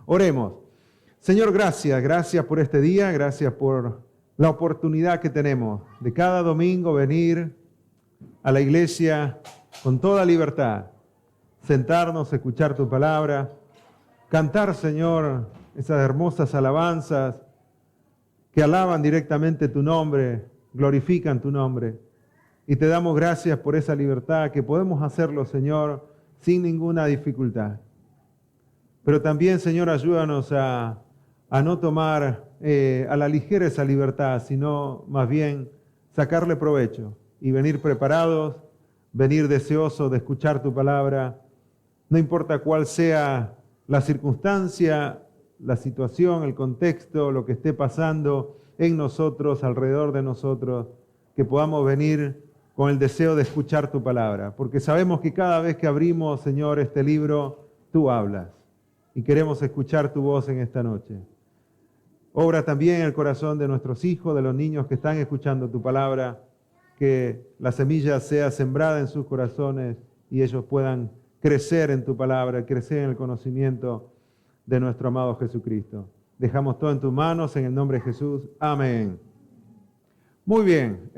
Oremos. Señor, gracias por este día, gracias por la oportunidad que tenemos de cada domingo venir a la iglesia con toda libertad, sentarnos, escuchar tu palabra, cantar, Señor, esas hermosas alabanzas que alaban directamente tu nombre, glorifican tu nombre. Y te damos gracias por esa libertad, que podemos hacerlo, Señor, sin ninguna dificultad. Pero también, Señor, ayúdanos a no tomar a la ligera esa libertad, sino más bien sacarle provecho y venir preparados, venir deseosos de escuchar tu palabra. No importa cuál sea la circunstancia, la situación, el contexto, lo que esté pasando en nosotros, alrededor de nosotros, que podamos venir con el deseo de escuchar tu palabra, porque sabemos que cada vez que abrimos, Señor, este libro, tú hablas y queremos escuchar tu voz en esta noche. Obra también en el corazón de nuestros hijos, de los niños que están escuchando tu palabra, que la semilla sea sembrada en sus corazones y ellos puedan crecer en tu palabra, crecer en el conocimiento de nuestro amado Jesucristo. Dejamos todo en tus manos, en el nombre de Jesús. Amén. Muy bien.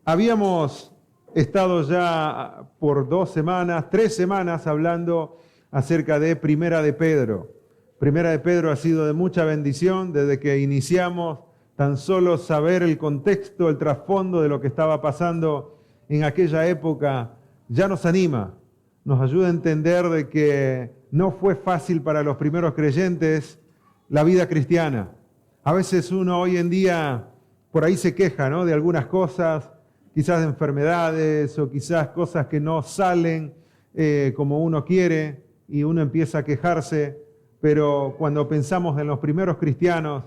Habíamos estado ya por 3 semanas hablando acerca de Primera de Pedro. Primera de Pedro ha sido de mucha bendición desde que iniciamos. Tan solo saber el contexto, el trasfondo de lo que estaba pasando en aquella época ya nos anima, nos ayuda a entender de que no fue fácil para los primeros creyentes la vida cristiana. A veces uno hoy en día por ahí se queja, ¿no?, de algunas cosas, quizás de enfermedades o quizás cosas que no salen como uno quiere y uno empieza a quejarse. Pero cuando pensamos en los primeros cristianos,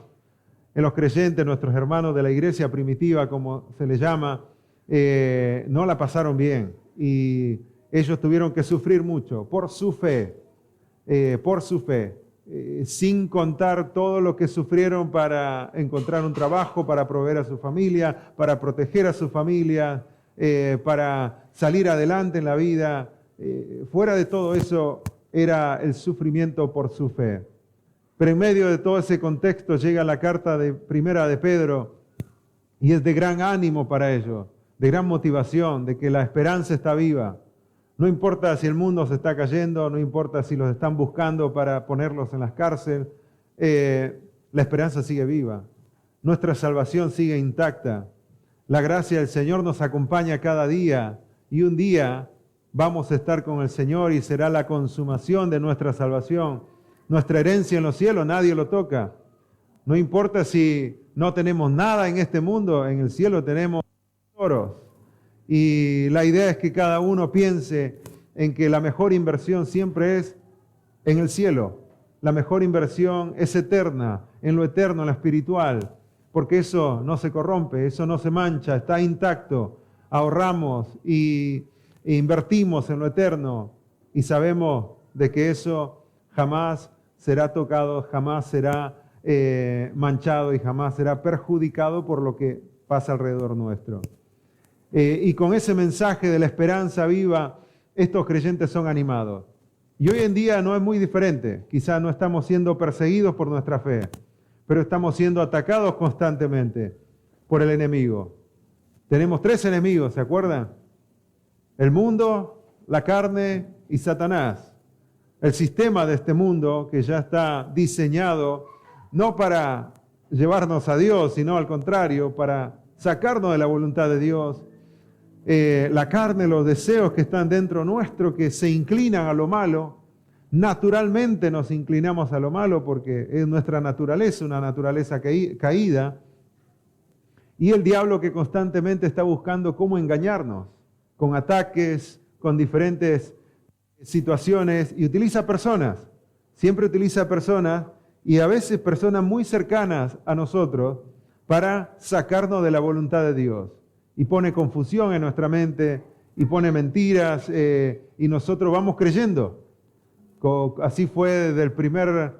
en los creyentes, nuestros hermanos de la iglesia primitiva, como se les llama, no la pasaron bien. Y ellos tuvieron que sufrir mucho por su fe, sin contar todo lo que sufrieron para encontrar un trabajo, para proveer a su familia, para proteger a su familia, para salir adelante en la vida. Fuera de todo eso, era el sufrimiento por su fe. Pero en medio de todo ese contexto llega la carta de Primera de Pedro y es de gran ánimo para ellos, de gran motivación, de que la esperanza está viva. No importa si el mundo se está cayendo, no importa si los están buscando para ponerlos en las cárceles, la esperanza sigue viva. Nuestra salvación sigue intacta. La gracia del Señor nos acompaña cada día y un día vamos a estar con el Señor y será la consumación de nuestra salvación. Nuestra herencia en los cielos nadie lo toca. No importa si no tenemos nada en este mundo, en el cielo tenemos tesoros. Y la idea es que cada uno piense en que la mejor inversión siempre es en el cielo. La mejor inversión es eterna, en lo eterno, en lo espiritual, porque eso no se corrompe, eso no se mancha, está intacto. Ahorramos e invertimos en lo eterno y sabemos de que eso jamás será tocado, jamás será manchado y jamás será perjudicado por lo que pasa alrededor nuestro. Y con ese mensaje de la esperanza viva, estos creyentes son animados. Y hoy en día no es muy diferente. Quizás no estamos siendo perseguidos por nuestra fe, pero estamos siendo atacados constantemente por el enemigo. Tenemos 3 enemigos, ¿se acuerdan? El mundo, la carne y Satanás. El sistema de este mundo que ya está diseñado no para llevarnos a Dios, sino al contrario, para sacarnos de la voluntad de Dios. La carne, los deseos que están dentro nuestro, que se inclinan a lo malo, naturalmente nos inclinamos a lo malo porque es nuestra naturaleza, una naturaleza caída, y el diablo que constantemente está buscando cómo engañarnos, con ataques, con diferentes situaciones, y utiliza personas, siempre utiliza personas, y a veces personas muy cercanas a nosotros, para sacarnos de la voluntad de Dios. Y pone confusión en nuestra mente, y pone mentiras, y nosotros vamos creyendo. Así fue desde el primer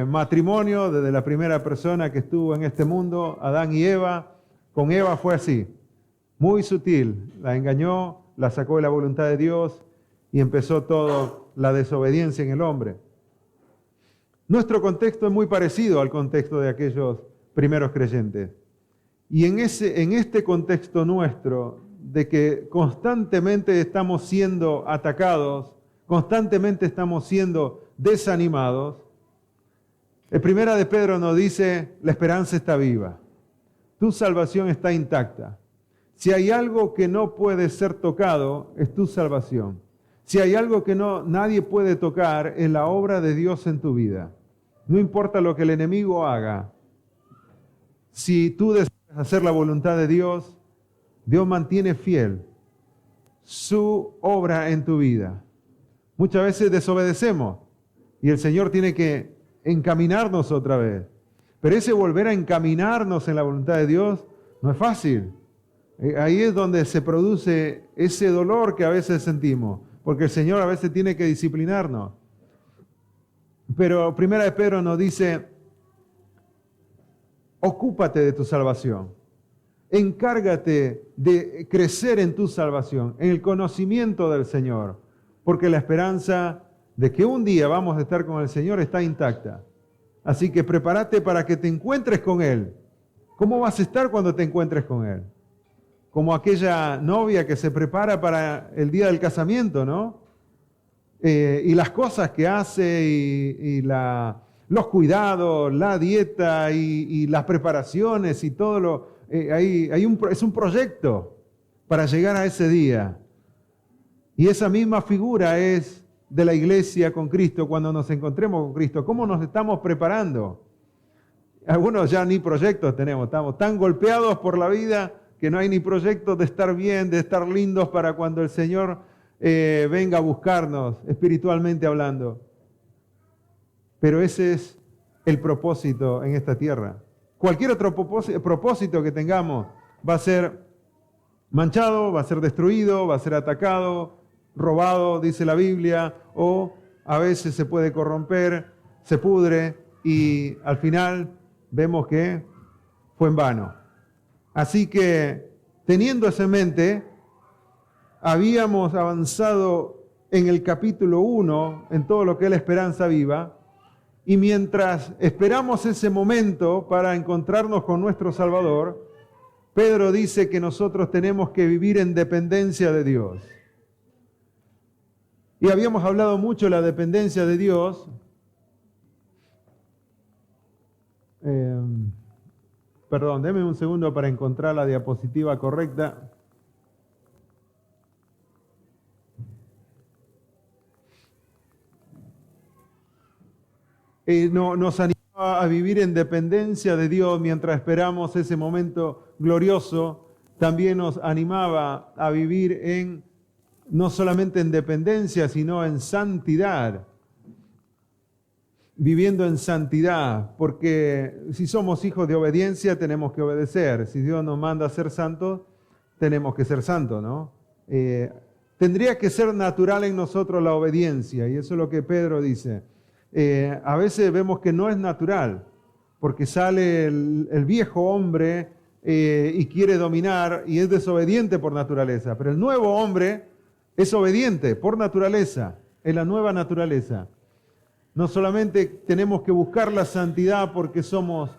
matrimonio, desde la primera persona que estuvo en este mundo, Adán y Eva. Con Eva fue así, muy sutil, la engañó, la sacó de la voluntad de Dios, y empezó toda la desobediencia en el hombre. Nuestro contexto es muy parecido al contexto de aquellos primeros creyentes. Y en este contexto nuestro, de que constantemente estamos siendo atacados, constantemente estamos siendo desanimados, el Primera de Pedro nos dice, la esperanza está viva, tu salvación está intacta. Si hay algo que no puede ser tocado, es tu salvación. Si hay algo que nadie puede tocar, es la obra de Dios en tu vida. No importa lo que el enemigo haga, si tú deseas hacer la voluntad de Dios, Dios mantiene fiel su obra en tu vida. Muchas veces desobedecemos y el Señor tiene que encaminarnos otra vez. Pero ese volver a encaminarnos en la voluntad de Dios no es fácil. Ahí es donde se produce ese dolor que a veces sentimos, porque el Señor a veces tiene que disciplinarnos. Pero Primera de Pedro nos dice, ocúpate de tu salvación. Encárgate de crecer en tu salvación, en el conocimiento del Señor, porque la esperanza de que un día vamos a estar con el Señor está intacta. Así que prepárate para que te encuentres con Él. ¿Cómo vas a estar cuando te encuentres con Él? Como aquella novia que se prepara para el día del casamiento, ¿no? Y las cosas que hace y los cuidados, la dieta y las preparaciones y todo es un proyecto para llegar a ese día. Y esa misma figura es de la iglesia con Cristo cuando nos encontremos con Cristo. ¿Cómo nos estamos preparando? Algunos ya ni proyectos tenemos, estamos tan golpeados por la vida que no hay ni proyectos de estar bien, de estar lindos para cuando el Señor venga a buscarnos, espiritualmente hablando. Pero ese es el propósito en esta tierra. Cualquier otro propósito que tengamos va a ser manchado, va a ser destruido, va a ser atacado, robado, dice la Biblia, o a veces se puede corromper, se pudre y al final vemos que fue en vano. Así que, teniendo eso en mente, habíamos avanzado en el capítulo 1, en todo lo que es la esperanza viva, y mientras esperamos ese momento para encontrarnos con nuestro Salvador, Pedro dice que nosotros tenemos que vivir en dependencia de Dios. Y habíamos hablado mucho de la dependencia de Dios. Perdón, denme un segundo para encontrar la diapositiva correcta. Nos animaba a vivir en dependencia de Dios mientras esperamos ese momento glorioso. También nos animaba a vivir no solamente en dependencia, sino en santidad. Viviendo en santidad, porque si somos hijos de obediencia tenemos que obedecer. Si Dios nos manda a ser santos, tenemos que ser santos, ¿no? Tendría que ser natural en nosotros la obediencia, y eso es lo que Pedro dice. A veces vemos que no es natural, porque sale el viejo hombre y quiere dominar y es desobediente por naturaleza, pero el nuevo hombre es obediente por naturaleza, es la nueva naturaleza. No solamente tenemos que buscar la santidad porque somos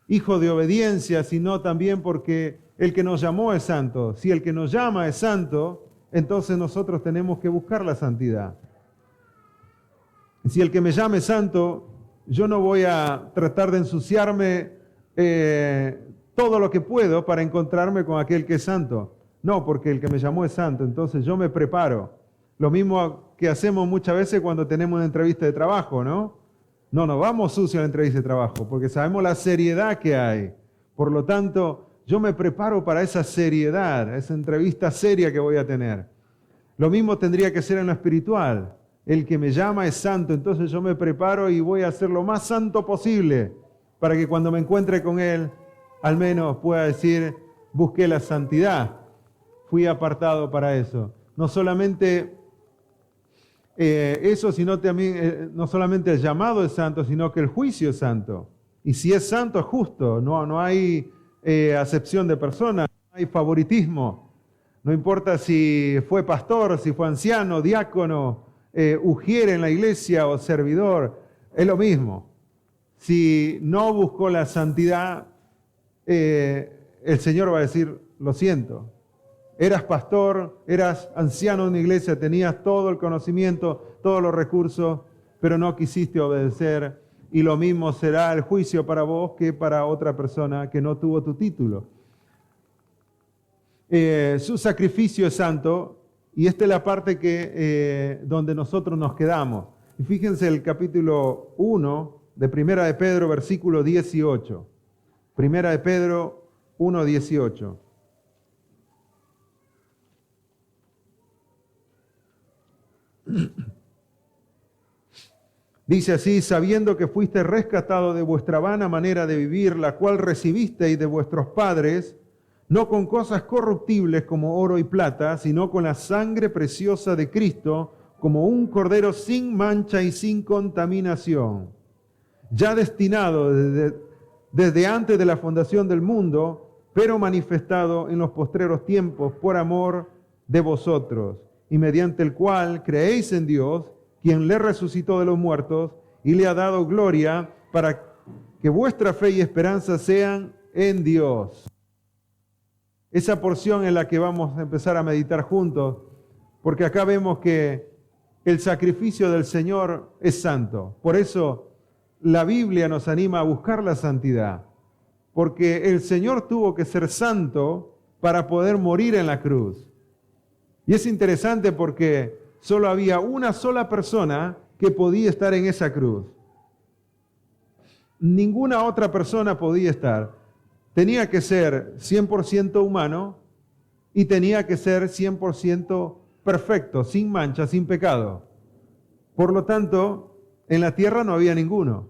hijos de obediencia, sino también porque el que nos llamó es santo. Si el que nos llama es santo, entonces nosotros tenemos que buscar la santidad. Si el que me llame es santo, yo no voy a tratar de ensuciarme todo lo que puedo para encontrarme con aquel que es santo. No, porque el que me llamó es santo, entonces yo me preparo. Lo mismo que hacemos muchas veces cuando tenemos una entrevista de trabajo, ¿no? No nos vamos sucios a la entrevista de trabajo, porque sabemos la seriedad que hay. Por lo tanto, yo me preparo para esa seriedad, esa entrevista seria que voy a tener. Lo mismo tendría que ser en lo espiritual. El que me llama es santo, entonces yo me preparo y voy a ser lo más santo posible para que cuando me encuentre con Él, al menos pueda decir, busqué la santidad, fui apartado para eso. No solamente eso, sino también, no solamente el llamado es santo, sino que el juicio es santo. Y si es santo, es justo, no hay acepción de personas, no hay favoritismo. No importa si fue pastor, si fue anciano, diácono, ujier en la iglesia o servidor, es lo mismo. si no buscó la santidad, el Señor va a decir, lo siento. Eras pastor, eras anciano de una iglesia, tenías todo el conocimiento, todos los recursos, pero no quisiste obedecer. Y lo mismo será el juicio para vos que para otra persona que no tuvo tu título. Su sacrificio es santo, y esta es la parte donde nosotros nos quedamos. Y fíjense el capítulo 1 de Primera de Pedro, versículo 18. Primera de Pedro 1, 18. Dice así: sabiendo que fuiste rescatado de vuestra vana manera de vivir, la cual recibisteis de vuestros padres, no con cosas corruptibles como oro y plata, sino con la sangre preciosa de Cristo, como un cordero sin mancha y sin contaminación, ya destinado desde antes de la fundación del mundo, pero manifestado en los postreros tiempos por amor de vosotros, y mediante el cual creéis en Dios, quien le resucitó de los muertos y le ha dado gloria, para que vuestra fe y esperanza sean en Dios. Esa porción en la que vamos a empezar a meditar juntos, porque acá vemos que el sacrificio del Señor es santo. Por eso la Biblia nos anima a buscar la santidad, porque el Señor tuvo que ser santo para poder morir en la cruz. Y es interesante porque solo había una sola persona que podía estar en esa cruz. Ninguna otra persona podía estar. Tenía que ser 100% humano y tenía que ser 100% perfecto, sin mancha, sin pecado. Por lo tanto, en la tierra no había ninguno.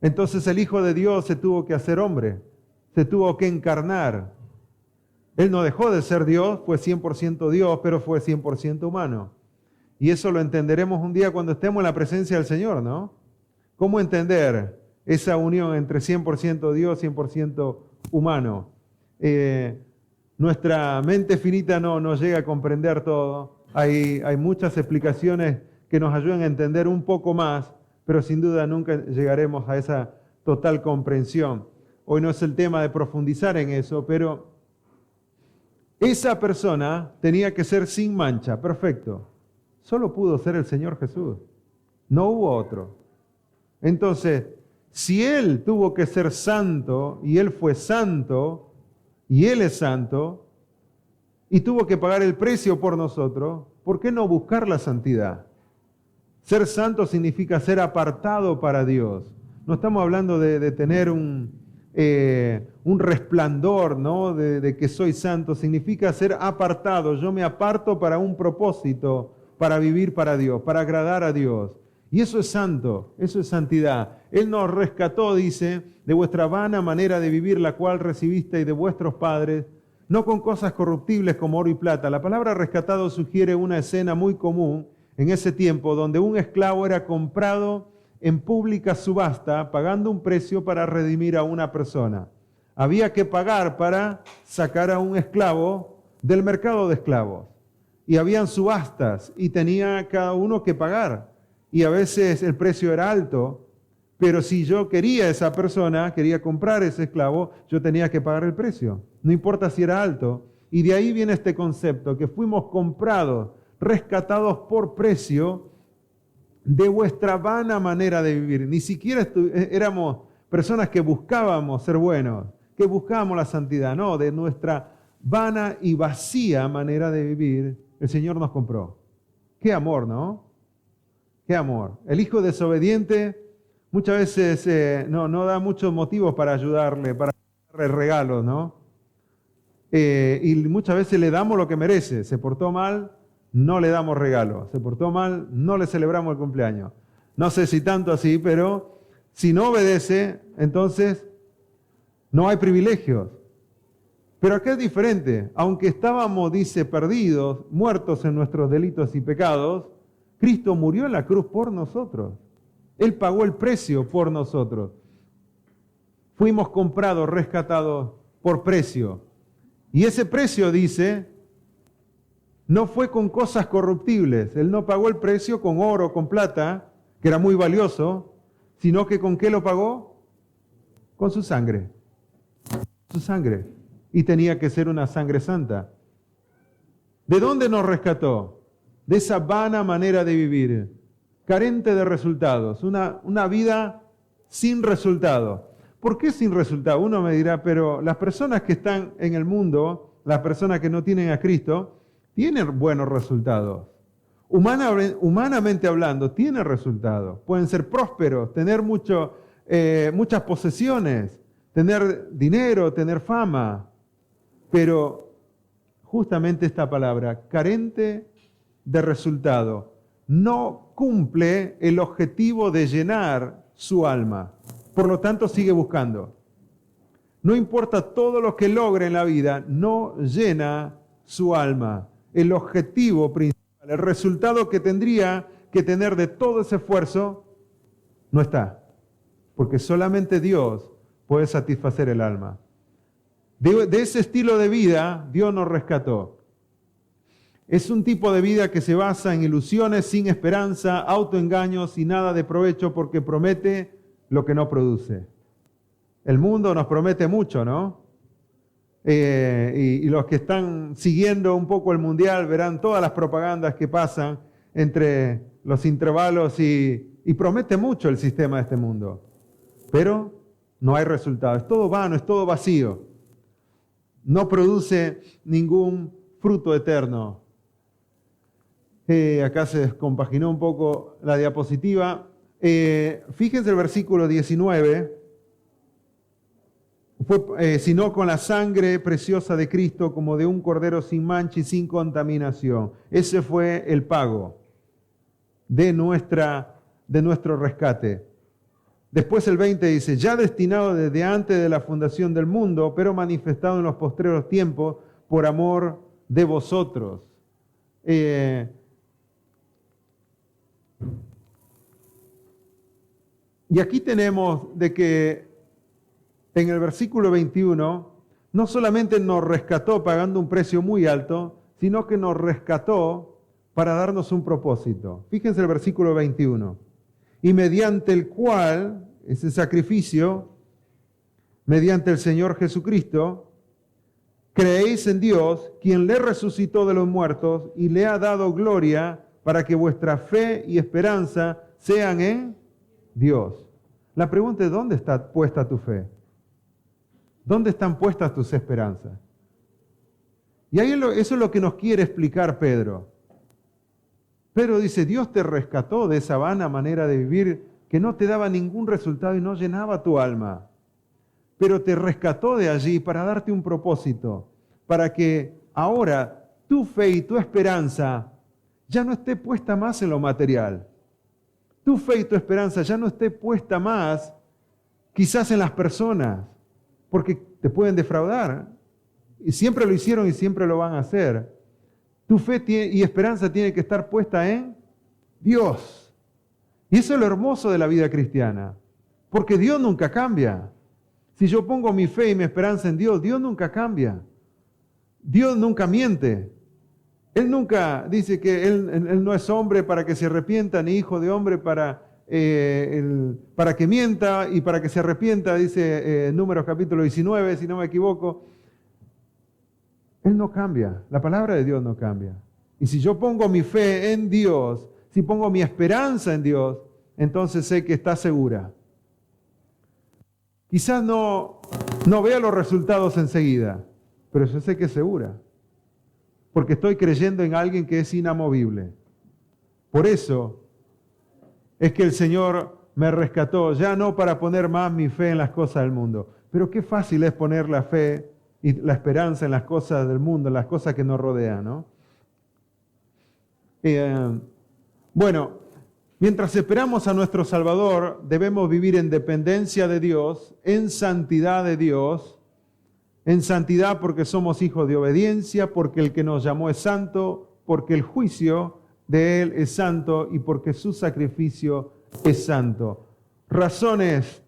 Entonces el Hijo de Dios se tuvo que hacer hombre, se tuvo que encarnar. Él no dejó de ser Dios, fue 100% Dios, pero fue 100% humano. Y eso lo entenderemos un día cuando estemos en la presencia del Señor, ¿no? ¿Cómo entender esa unión entre 100% Dios, 100% humano? Nuestra mente finita no llega a comprender todo. Hay muchas explicaciones que nos ayudan a entender un poco más, pero sin duda nunca llegaremos a esa total comprensión. Hoy no es el tema de profundizar en eso, pero esa persona tenía que ser sin mancha, perfecto. Solo pudo ser el Señor Jesús, no hubo otro. Entonces, si Él tuvo que ser santo, y Él fue santo, y Él es santo, y tuvo que pagar el precio por nosotros, ¿por qué no buscar la santidad? Ser santo significa ser apartado para Dios. No estamos hablando de tener un resplandor, ¿no? de que soy santo. Significa ser apartado. Yo me aparto para un propósito, para vivir para Dios, para agradar a Dios. Y eso es santo, eso es santidad. Él nos rescató, dice, de vuestra vana manera de vivir, la cual recibisteis de vuestros padres, no con cosas corruptibles como oro y plata. La palabra rescatado sugiere una escena muy común en ese tiempo, donde un esclavo era comprado en pública subasta, pagando un precio para redimir a una persona. Había que pagar para sacar a un esclavo del mercado de esclavos. Y habían subastas y tenía cada uno que pagar. Y a veces el precio era alto, pero si yo quería esa persona, quería comprar ese esclavo, yo tenía que pagar el precio. No importa si era alto. Y de ahí viene este concepto, que fuimos comprados, rescatados por precio de vuestra vana manera de vivir. Ni siquiera éramos personas que buscábamos ser buenos, que buscábamos la santidad. No, de nuestra vana y vacía manera de vivir, el Señor nos compró. Qué amor, ¿no? Qué amor. El hijo desobediente muchas veces no da muchos motivos para ayudarle, para darle regalos, ¿no? Y muchas veces le damos lo que merece. Se portó mal, no le damos regalo. Se portó mal, no le celebramos el cumpleaños. No sé si tanto así, pero si no obedece, entonces no hay privilegios. Pero acá es diferente. Aunque estábamos, dice, perdidos, muertos en nuestros delitos y pecados, Cristo murió en la cruz por nosotros. Él pagó el precio por nosotros. Fuimos comprados, rescatados por precio. Y ese precio, dice, no fue con cosas corruptibles. Él no pagó el precio con oro, con plata, que era muy valioso, sino que ¿con qué lo pagó? Con su sangre. Su sangre. Y tenía que ser una sangre santa. ¿De dónde nos rescató? De esa vana manera de vivir, carente de resultados, una vida sin resultado. ¿Por qué sin resultado? Uno me dirá, pero las personas que están en el mundo, las personas que no tienen a Cristo, tienen buenos resultados. Humanamente hablando, tienen resultados. Pueden ser prósperos, tener muchas posesiones, tener dinero, tener fama. Pero justamente esta palabra, carente de resultado, no cumple el objetivo de llenar su alma. Por lo tanto, sigue buscando. No importa todo lo que logre en la vida, no llena su alma. El objetivo principal, el resultado que tendría que tener de todo ese esfuerzo, no está. Porque solamente Dios puede satisfacer el alma. De ese estilo de vida, Dios nos rescató. Es un tipo de vida que se basa en ilusiones, sin esperanza, autoengaños y nada de provecho porque promete lo que no produce. El mundo nos promete mucho, ¿no? Y los que están siguiendo un poco el mundial verán todas las propagandas que pasan entre los intervalos y promete mucho el sistema de este mundo. Pero no hay resultado. Es todo vano, es todo vacío. No produce ningún fruto eterno. Acá se descompaginó un poco la diapositiva. Fíjense el versículo 19. Sino con la sangre preciosa de Cristo, como de un cordero sin mancha y sin contaminación. Ese fue el pago de nuestro rescate. Después el 20 dice, ya destinado desde antes de la fundación del mundo, pero manifestado en los postreros tiempos por amor de vosotros. Y aquí tenemos de que en el versículo 21, no solamente nos rescató pagando un precio muy alto, sino que nos rescató para darnos un propósito. Fíjense el versículo 21. Y mediante el cual, ese sacrificio, mediante el Señor Jesucristo, creéis en Dios, quien le resucitó de los muertos y le ha dado gloria para que vuestra fe y esperanza sean en Dios. La pregunta es, ¿dónde está puesta tu fe? ¿Dónde están puestas tus esperanzas? Y ahí eso es lo que nos quiere explicar Pedro. Pedro dice, Dios te rescató de esa vana manera de vivir que no te daba ningún resultado y no llenaba tu alma. Pero te rescató de allí para darte un propósito, para que ahora tu fe y tu esperanza ya no esté puesta más en lo material. Tu fe y tu esperanza ya no esté puesta más quizás en las personas, porque te pueden defraudar. Y siempre lo hicieron y siempre lo van a hacer. Tu fe y esperanza tiene que estar puesta en Dios. Y eso es lo hermoso de la vida cristiana, porque Dios nunca cambia. Si yo pongo mi fe y mi esperanza en Dios, Dios nunca cambia. Dios nunca miente. Él nunca dice que Él no es hombre para que se arrepienta, ni hijo de hombre para que mienta y para que se arrepienta, dice Números capítulo 19, si no me equivoco. Él no cambia, la palabra de Dios no cambia. Y si yo pongo mi fe en Dios, si pongo mi esperanza en Dios, entonces sé que está segura. Quizás no vea los resultados enseguida, pero yo sé que es segura. Porque estoy creyendo en alguien que es inamovible. Por eso es que el Señor me rescató, ya no para poner más mi fe en las cosas del mundo. Pero qué fácil es poner la fe y la esperanza en las cosas del mundo, en las cosas que nos rodean, ¿no? Bueno, mientras esperamos a nuestro Salvador, debemos vivir en dependencia de Dios, en santidad de Dios, en santidad porque somos hijos de obediencia, porque el que nos llamó es santo, porque el juicio de Él es santo y porque su sacrificio es santo. Razones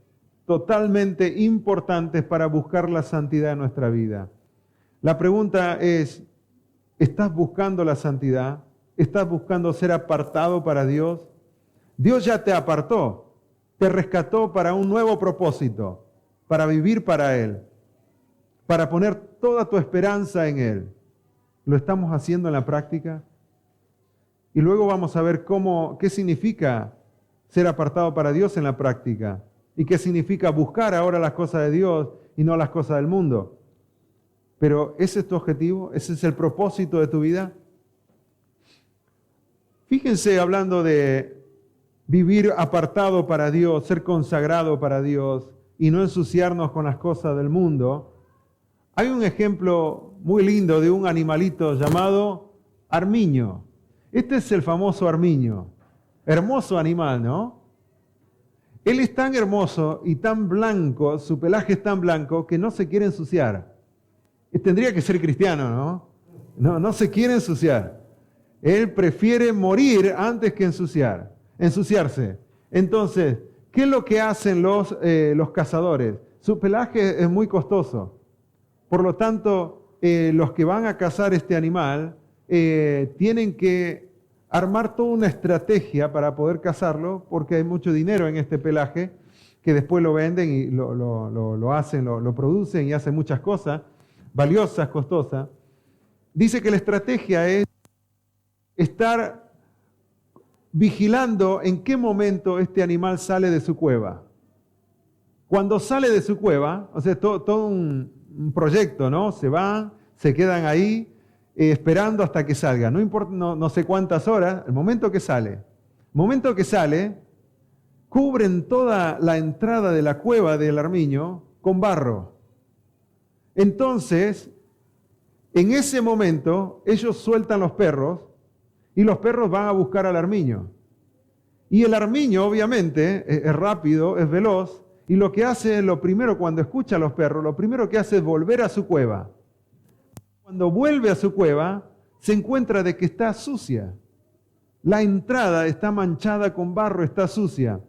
totalmente importantes para buscar la santidad en nuestra vida. La pregunta es, ¿estás buscando la santidad? ¿Estás buscando ser apartado para Dios? Dios ya te apartó. te rescató para un nuevo propósito, para vivir para Él, para poner toda tu esperanza en Él. ¿Lo estamos haciendo en la práctica? Y luego vamos a ver qué significa ser apartado para Dios en la práctica y qué significa buscar ahora las cosas de Dios y no las cosas del mundo. Pero ¿ese es tu objetivo? ¿Ese es el propósito de tu vida? Fíjense, hablando de vivir apartado para Dios, ser consagrado para Dios y no ensuciarnos con las cosas del mundo, hay un ejemplo muy lindo de un animalito llamado armiño. Este es el famoso armiño. Hermoso animal, ¿no? Él es tan hermoso y tan blanco, su pelaje es tan blanco que no se quiere ensuciar. Tendría que ser cristiano, ¿no? No se quiere ensuciar. Él prefiere morir antes que ensuciarse. Entonces, ¿qué es lo que hacen los cazadores? Su pelaje es muy costoso. Por lo tanto, los que van a cazar este animal tienen que armar toda una estrategia para poder cazarlo, porque hay mucho dinero en este pelaje, que después lo venden y lo hacen, lo producen y hacen muchas cosas valiosas, costosas. Dice que la estrategia es estar vigilando en qué momento este animal sale de su cueva. Cuando sale de su cueva, o sea, todo un proyecto, ¿no? Se van, se quedan ahí esperando hasta que salga. No importa, no sé cuántas horas, el momento que sale. El momento que sale, cubren toda la entrada de la cueva del armiño con barro. Entonces, en ese momento, ellos sueltan los perros y los perros van a buscar al armiño. Y el armiño, obviamente, es rápido, es veloz, y lo que hace, lo primero, cuando escucha a los perros, lo primero que hace es volver a su cueva. Cuando vuelve a su cueva, se encuentra de que está sucia. La entrada está manchada con barro, está sucia.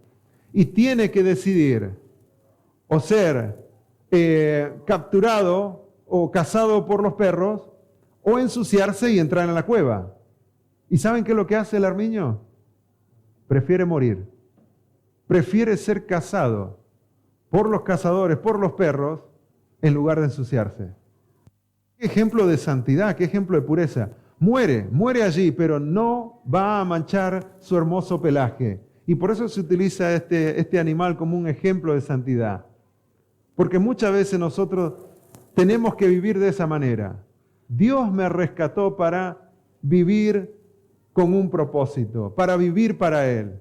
Y tiene que decidir o ser capturado o cazado por los perros, o ensuciarse y entrar en la cueva. ¿Y saben qué es lo que hace el armiño? Prefiere morir. Prefiere ser cazado por los cazadores, por los perros, en lugar de ensuciarse. Qué ejemplo de santidad, qué ejemplo de pureza. Muere allí, pero no va a manchar su hermoso pelaje. Y por eso se utiliza este animal como un ejemplo de santidad. Porque muchas veces nosotros tenemos que vivir de esa manera. Dios me rescató para vivir con un propósito, para vivir para Él.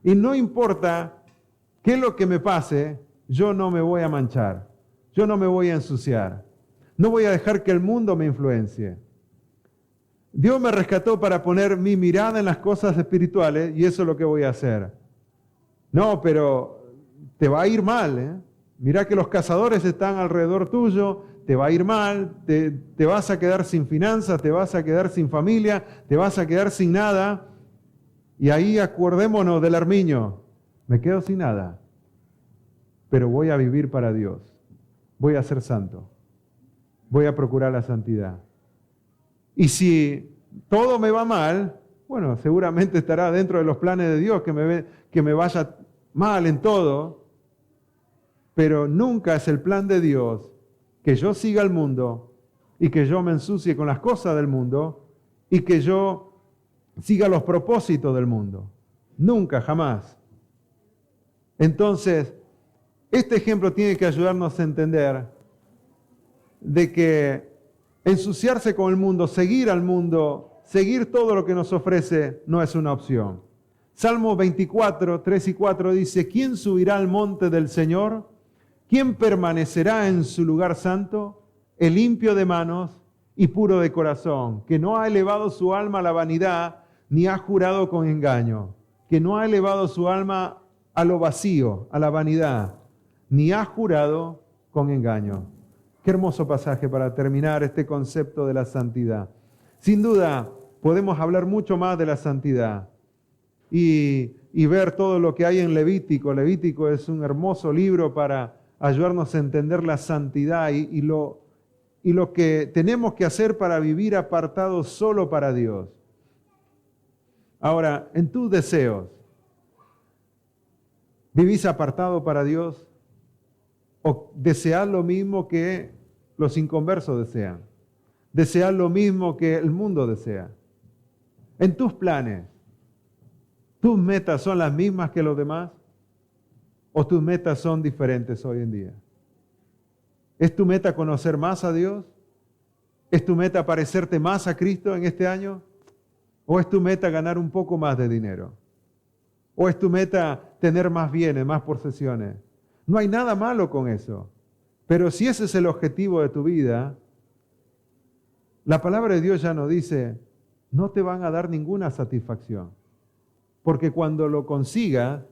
Y no importa qué es lo que me pase, yo no me voy a manchar, yo no me voy a ensuciar, no voy a dejar que el mundo me influencie. Dios me rescató para poner mi mirada en las cosas espirituales y eso es lo que voy a hacer. No, pero te va a ir mal, ¿eh? Mirá que los cazadores están alrededor tuyo, te va a ir mal, te vas a quedar sin finanzas, te vas a quedar sin familia, te vas a quedar sin nada. Y ahí acordémonos del armiño, me quedo sin nada, pero voy a vivir para Dios, voy a ser santo, voy a procurar la santidad. Y si todo me va mal, bueno, seguramente estará dentro de los planes de Dios que me vaya mal en todo, pero nunca es el plan de Dios que yo siga el mundo y que yo me ensucie con las cosas del mundo y que yo siga los propósitos del mundo. Nunca, jamás. Entonces, este ejemplo tiene que ayudarnos a entender de que ensuciarse con el mundo, seguir al mundo, seguir todo lo que nos ofrece, no es una opción. Salmo 24, 3 y 4 dice: ¿quién subirá al monte del Señor? ¿Quién permanecerá en su lugar santo? El limpio de manos y puro de corazón, que no ha elevado su alma a la vanidad, ni ha jurado con engaño, que no ha elevado su alma a lo vacío, a la vanidad, ni ha jurado con engaño. Qué hermoso pasaje para terminar este concepto de la santidad. Sin duda, podemos hablar mucho más de la santidad y ver todo lo que hay en Levítico. Levítico es un hermoso libro para ayudarnos a entender la santidad y lo que tenemos que hacer para vivir apartados solo para Dios. Ahora, en tus deseos, ¿Vivís apartado para Dios? ¿O deseás lo mismo que los inconversos desean? ¿Deseás lo mismo que el mundo desea? En tus planes, ¿tus metas son las mismas que los demás? ¿O tus metas son diferentes hoy en día? ¿Es tu meta conocer más a Dios? ¿Es tu meta parecerte más a Cristo en este año? ¿O es tu meta ganar un poco más de dinero? ¿O es tu meta tener más bienes, más posesiones? No hay nada malo con eso. Pero si ese es el objetivo de tu vida, la palabra de Dios ya nos dice, no te van a dar ninguna satisfacción. Porque cuando lo consigas,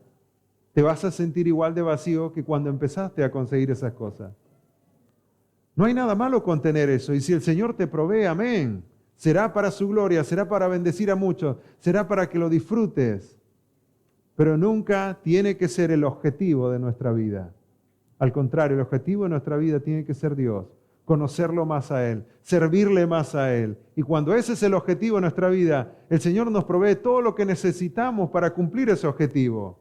te vas a sentir igual de vacío que cuando empezaste a conseguir esas cosas. No hay nada malo con tener eso. Y si el Señor te provee, amén. Será para su gloria, será para bendecir a muchos, será para que lo disfrutes. Pero nunca tiene que ser el objetivo de nuestra vida. Al contrario, el objetivo de nuestra vida tiene que ser Dios. Conocerlo más a Él, servirle más a Él. Y cuando ese es el objetivo de nuestra vida, el Señor nos provee todo lo que necesitamos para cumplir ese objetivo.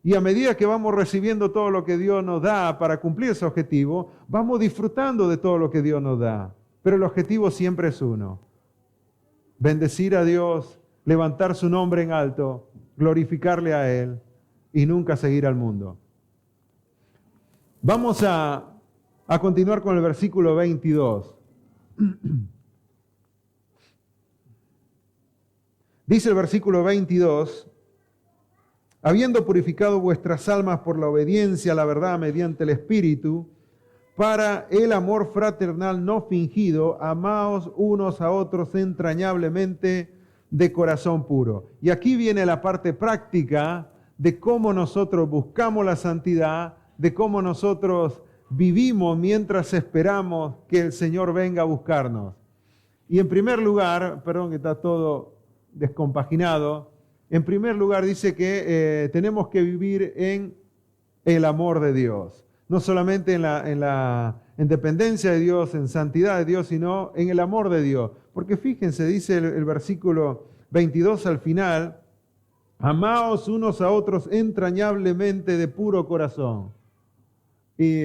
Y a medida que vamos recibiendo todo lo que Dios nos da para cumplir ese objetivo, vamos disfrutando de todo lo que Dios nos da. Pero el objetivo siempre es uno. Bendecir a Dios, levantar su nombre en alto, glorificarle a Él y nunca seguir al mundo. Vamos a continuar con el versículo 22. Dice el versículo 22, habiendo purificado vuestras almas por la obediencia a la verdad mediante el Espíritu, para el amor fraternal no fingido, amaos unos a otros entrañablemente de corazón puro. Y aquí viene la parte práctica de cómo nosotros buscamos la santidad, de cómo nosotros vivimos mientras esperamos que el Señor venga a buscarnos. Y en primer lugar, perdón que está todo descompaginado, en primer lugar dice que tenemos que vivir en el amor de Dios. No solamente en dependencia de Dios, en santidad de Dios, sino en el amor de Dios. Porque fíjense, dice el versículo 22 al final, amaos unos a otros entrañablemente de puro corazón. Y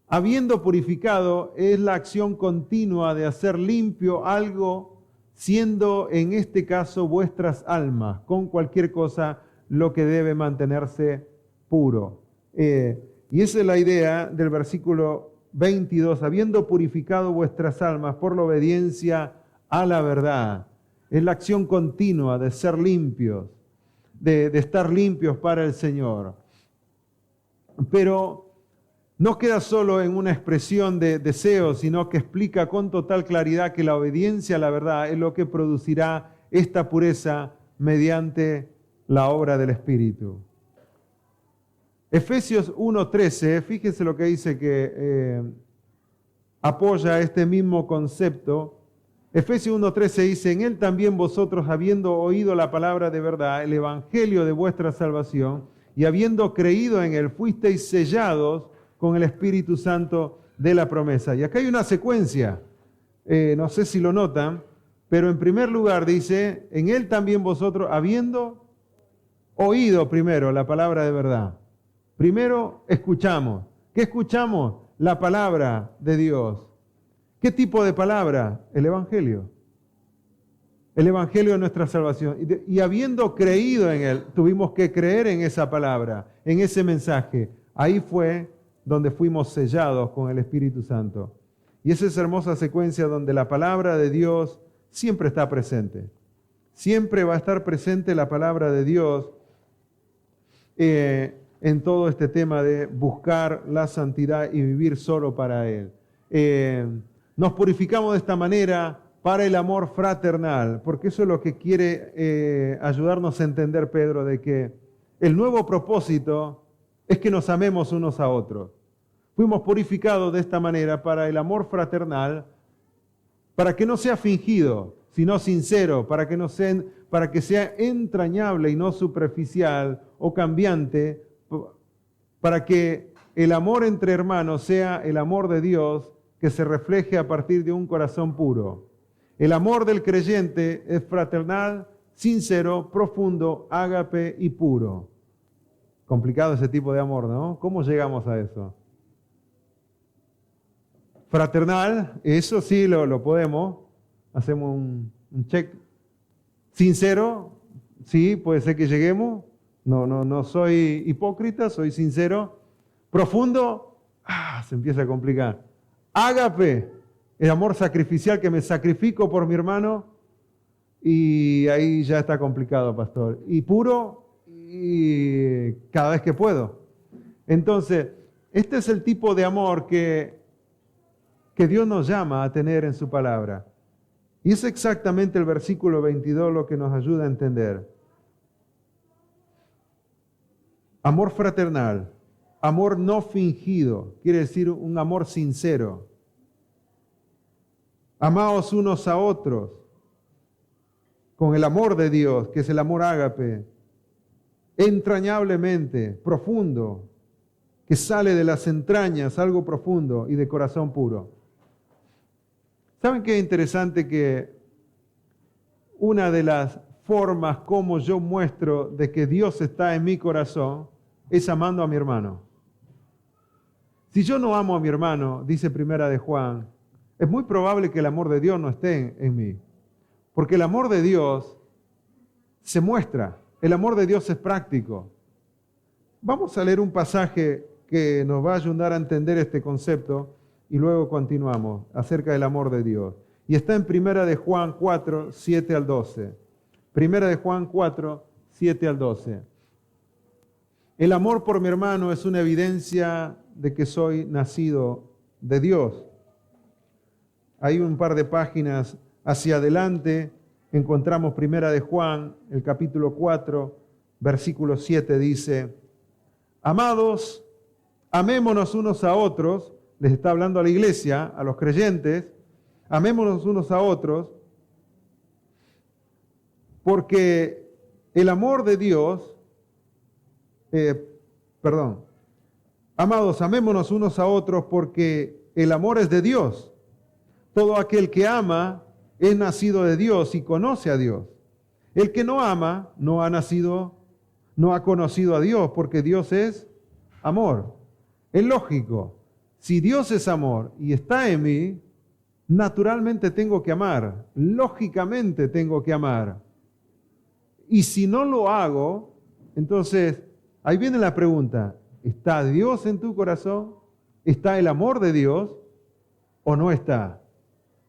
habiendo purificado es la acción continua de hacer limpio algo, siendo en este caso vuestras almas, con cualquier cosa lo que debe mantenerse puro. Y esa es la idea del versículo 22, habiendo purificado vuestras almas por la obediencia a la verdad. Es la acción continua de ser limpios, de estar limpios para el Señor. Pero no queda solo en una expresión de deseo, sino que explica con total claridad que la obediencia a la verdad es lo que producirá esta pureza mediante la obra del Espíritu. Efesios 1:13, fíjense lo que dice que apoya este mismo concepto. Efesios 1:13 dice, en él también vosotros, habiendo oído la palabra de verdad, el evangelio de vuestra salvación, y habiendo creído en él, fuisteis sellados con el Espíritu Santo de la promesa. Y acá hay una secuencia, no sé si lo notan, pero en primer lugar dice, en él también vosotros, habiendo oído primero la palabra de verdad. Primero escuchamos. ¿Qué escuchamos? La palabra de Dios. ¿Qué tipo de palabra? El Evangelio. El Evangelio de nuestra salvación. Y habiendo creído en él, tuvimos que creer en esa palabra, en ese mensaje. Ahí fue donde fuimos sellados con el Espíritu Santo. Y esa es hermosa secuencia donde la palabra de Dios siempre está presente. Siempre va a estar presente la palabra de Dios en todo este tema de buscar la santidad y vivir solo para Él. Nos purificamos de esta manera para el amor fraternal, porque eso es lo que quiere ayudarnos a entender Pedro, de que el nuevo propósito es que nos amemos unos a otros. Fuimos purificados de esta manera para el amor fraternal, para que no sea fingido, sino sincero, para que sea entrañable y no superficial o cambiante, para que el amor entre hermanos sea el amor de Dios que se refleje a partir de un corazón puro. El amor del creyente es fraternal, sincero, profundo, ágape y puro. Complicado ese tipo de amor, ¿no? ¿Cómo llegamos a eso? Fraternal, eso sí lo podemos. Hacemos un check. Sincero, sí, puede ser que lleguemos. No soy hipócrita, soy sincero. Profundo, se empieza a complicar. Ágape, el amor sacrificial, que me sacrifico por mi hermano, y ahí ya está complicado, pastor. Y puro, y cada vez que puedo. Entonces, este es el tipo de amor que Dios nos llama a tener en su palabra. Y es exactamente el versículo 22 lo que nos ayuda a entender. Amor fraternal, amor no fingido, quiere decir un amor sincero. Amaos unos a otros con el amor de Dios, que es el amor ágape, entrañablemente, profundo, que sale de las entrañas, algo profundo y de corazón puro. ¿Saben qué interesante? Que una de las formas como yo muestro de que Dios está en mi corazón es amando a mi hermano. Si yo no amo a mi hermano, dice Primera de Juan, es muy probable que el amor de Dios no esté en mí. Porque el amor de Dios se muestra, el amor de Dios es práctico. Vamos a leer un pasaje que nos va a ayudar a entender este concepto y luego continuamos acerca del amor de Dios. Y está en Primera de Juan 4, 7 al 12. Primera de Juan 4, 7 al 12. El amor por mi hermano es una evidencia de que soy nacido de Dios. Hay un par de páginas hacia adelante, encontramos Primera de Juan, el capítulo 4, versículo 7 dice: Amados, amémonos unos a otros. Les está hablando a la iglesia, a los creyentes. Amémonos unos a otros, porque el amor de Dios, amados, amémonos unos a otros, porque el amor es de Dios. Todo aquel que ama es nacido de Dios y conoce a Dios. El que no ama no ha conocido a Dios, porque Dios es amor. Es lógico. Si Dios es amor y está en mí, naturalmente tengo que amar, lógicamente tengo que amar. Y si no lo hago, entonces ahí viene la pregunta: ¿está Dios en tu corazón? ¿Está el amor de Dios o no está?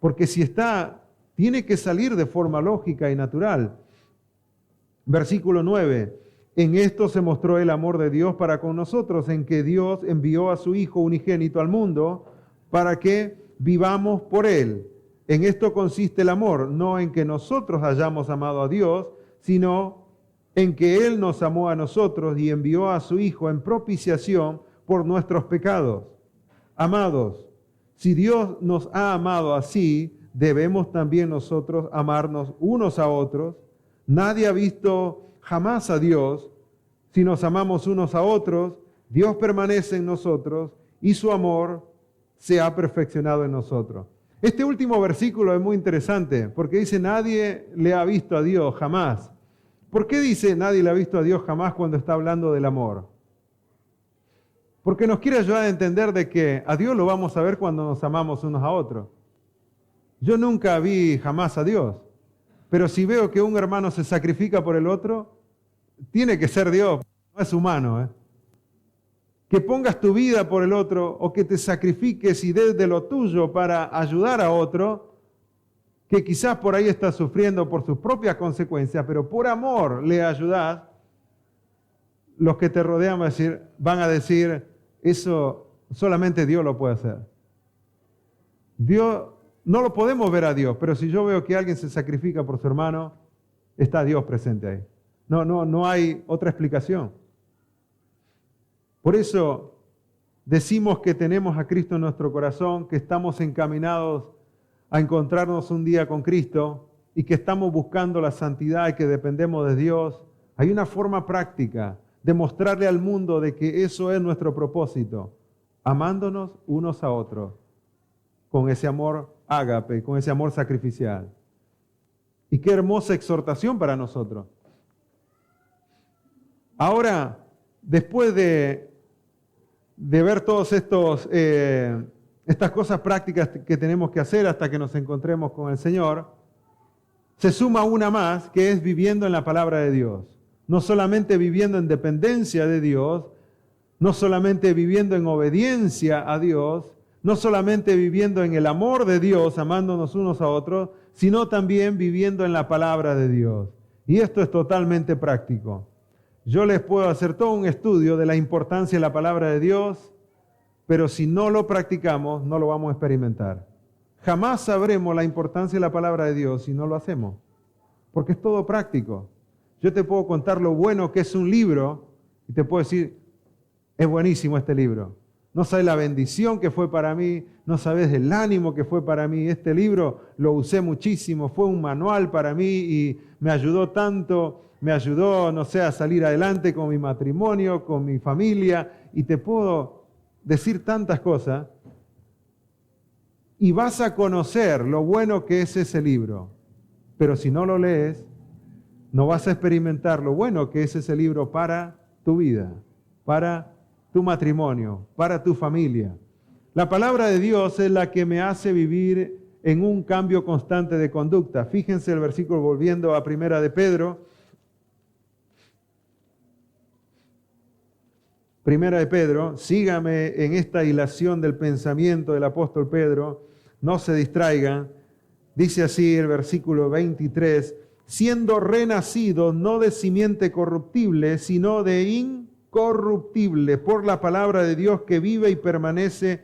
Porque si está, tiene que salir de forma lógica y natural. Versículo 9. En esto se mostró el amor de Dios para con nosotros, en que Dios envió a su Hijo unigénito al mundo para que vivamos por Él. En esto consiste el amor, no en que nosotros hayamos amado a Dios, sino en que Él nos amó a nosotros y envió a su Hijo en propiciación por nuestros pecados. Amados, si Dios nos ha amado así, debemos también nosotros amarnos unos a otros. Nadie ha visto jamás a Dios. Si nos amamos unos a otros, Dios permanece en nosotros y su amor se ha perfeccionado en nosotros. Este último versículo es muy interesante porque dice: nadie le ha visto a Dios jamás. ¿Por qué dice nadie le ha visto a Dios jamás cuando está hablando del amor? Porque nos quiere ayudar a entender de que a Dios lo vamos a ver cuando nos amamos unos a otros. Yo nunca vi jamás a Dios, pero si veo que un hermano se sacrifica por el otro, tiene que ser Dios, no es humano. Que pongas tu vida por el otro o que te sacrifiques y des de lo tuyo para ayudar a otro, que quizás por ahí está sufriendo por sus propias consecuencias, pero por amor le ayudás, los que te rodean van a decir, eso solamente Dios lo puede hacer. Dios, no lo podemos ver a Dios, pero si yo veo que alguien se sacrifica por su hermano, está Dios presente ahí. No hay otra explicación. Por eso decimos que tenemos a Cristo en nuestro corazón, que estamos encaminados a encontrarnos un día con Cristo y que estamos buscando la santidad y que dependemos de Dios. Hay una forma práctica de mostrarle al mundo de que eso es nuestro propósito, amándonos unos a otros, con ese amor ágape, con ese amor sacrificial. Y qué hermosa exhortación para nosotros. Ahora, después de ver todas estas cosas prácticas que tenemos que hacer hasta que nos encontremos con el Señor, se suma una más, que es viviendo en la palabra de Dios. No solamente viviendo en dependencia de Dios, no solamente viviendo en obediencia a Dios, no solamente viviendo en el amor de Dios, amándonos unos a otros, sino también viviendo en la palabra de Dios. Y esto es totalmente práctico. Yo les puedo hacer todo un estudio de la importancia de la palabra de Dios, pero si no lo practicamos, no lo vamos a experimentar. Jamás sabremos la importancia de la palabra de Dios si no lo hacemos, porque es todo práctico. Yo te puedo contar lo bueno que es un libro y te puedo decir, es buenísimo este libro. No sabes la bendición que fue para mí, no sabes el ánimo que fue para mí. Este libro lo usé muchísimo, fue un manual para mí y me ayudó tanto, me ayudó, no sé, a salir adelante con mi matrimonio, con mi familia, y te puedo decir tantas cosas. Y vas a conocer lo bueno que es ese libro. Pero si no lo lees, no vas a experimentar lo bueno que es ese libro para tu vida, para tu matrimonio, para tu familia. La palabra de Dios es la que me hace vivir en un cambio constante de conducta. Fíjense el versículo, volviendo a Primera de Pedro. Primera de Pedro, sígame en esta hilación del pensamiento del apóstol Pedro, no se distraigan. Dice así el versículo 23, siendo renacidos no de simiente corruptible, sino de incorruptible, por la palabra de Dios que vive y permanece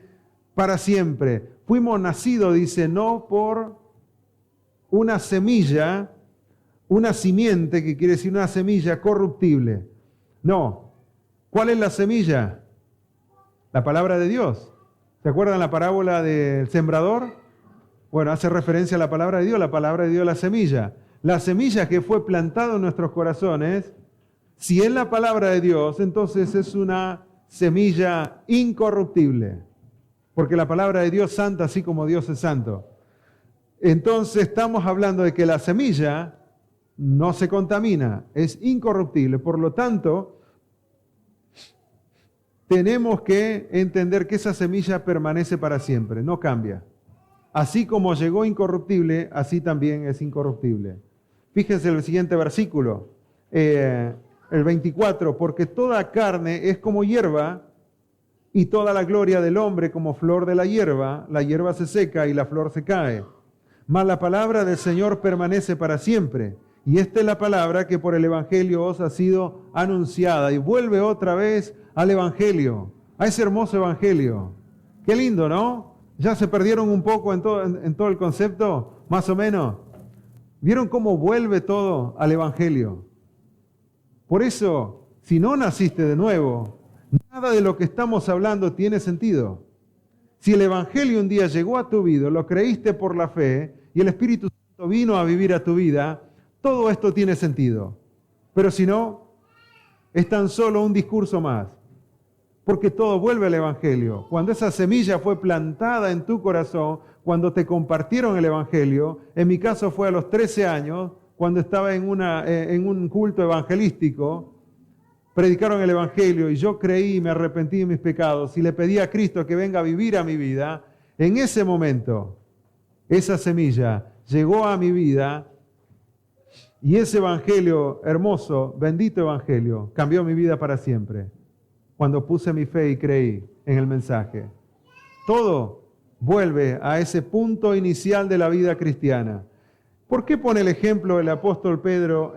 para siempre. Fuimos nacidos, dice, no por una semilla, una simiente, que quiere decir una semilla corruptible. No. ¿Cuál es la semilla? La palabra de Dios. ¿Se acuerdan la parábola del sembrador? Bueno, hace referencia a la palabra de Dios. La palabra de Dios es la semilla. La semilla que fue plantada en nuestros corazones, si es la palabra de Dios, entonces es una semilla incorruptible. Porque la palabra de Dios es santa, así como Dios es santo. Entonces estamos hablando de que la semilla no se contamina, es incorruptible. Por lo tanto, tenemos que entender que esa semilla permanece para siempre, no cambia. Así como llegó incorruptible, así también es incorruptible. Fíjense el siguiente versículo, el 24, porque toda carne es como hierba, y toda la gloria del hombre como flor de la hierba se seca y la flor se cae. Mas la palabra del Señor permanece para siempre. Y esta es la palabra que por el Evangelio os ha sido anunciada. Y vuelve otra vez al Evangelio, a ese hermoso Evangelio. Qué lindo, ¿no? Ya se perdieron un poco en todo el concepto, más o menos. ¿Vieron cómo vuelve todo al Evangelio? Por eso, si no naciste de nuevo, nada de lo que estamos hablando tiene sentido. Si el Evangelio un día llegó a tu vida, lo creíste por la fe y el Espíritu Santo vino a vivir a tu vida, todo esto tiene sentido. Pero si no, es tan solo un discurso más. Porque todo vuelve al Evangelio. Cuando esa semilla fue plantada en tu corazón, cuando te compartieron el Evangelio, en mi caso fue a los 13 años, cuando estaba en un culto evangelístico, predicaron el Evangelio y yo creí y me arrepentí de mis pecados y le pedí a Cristo que venga a vivir a mi vida. En ese momento, esa semilla llegó a mi vida y ese Evangelio hermoso, bendito Evangelio, cambió mi vida para siempre. Cuando puse mi fe y creí en el mensaje. Todo vuelve a ese punto inicial de la vida cristiana. ¿Por qué pone el ejemplo el apóstol Pedro?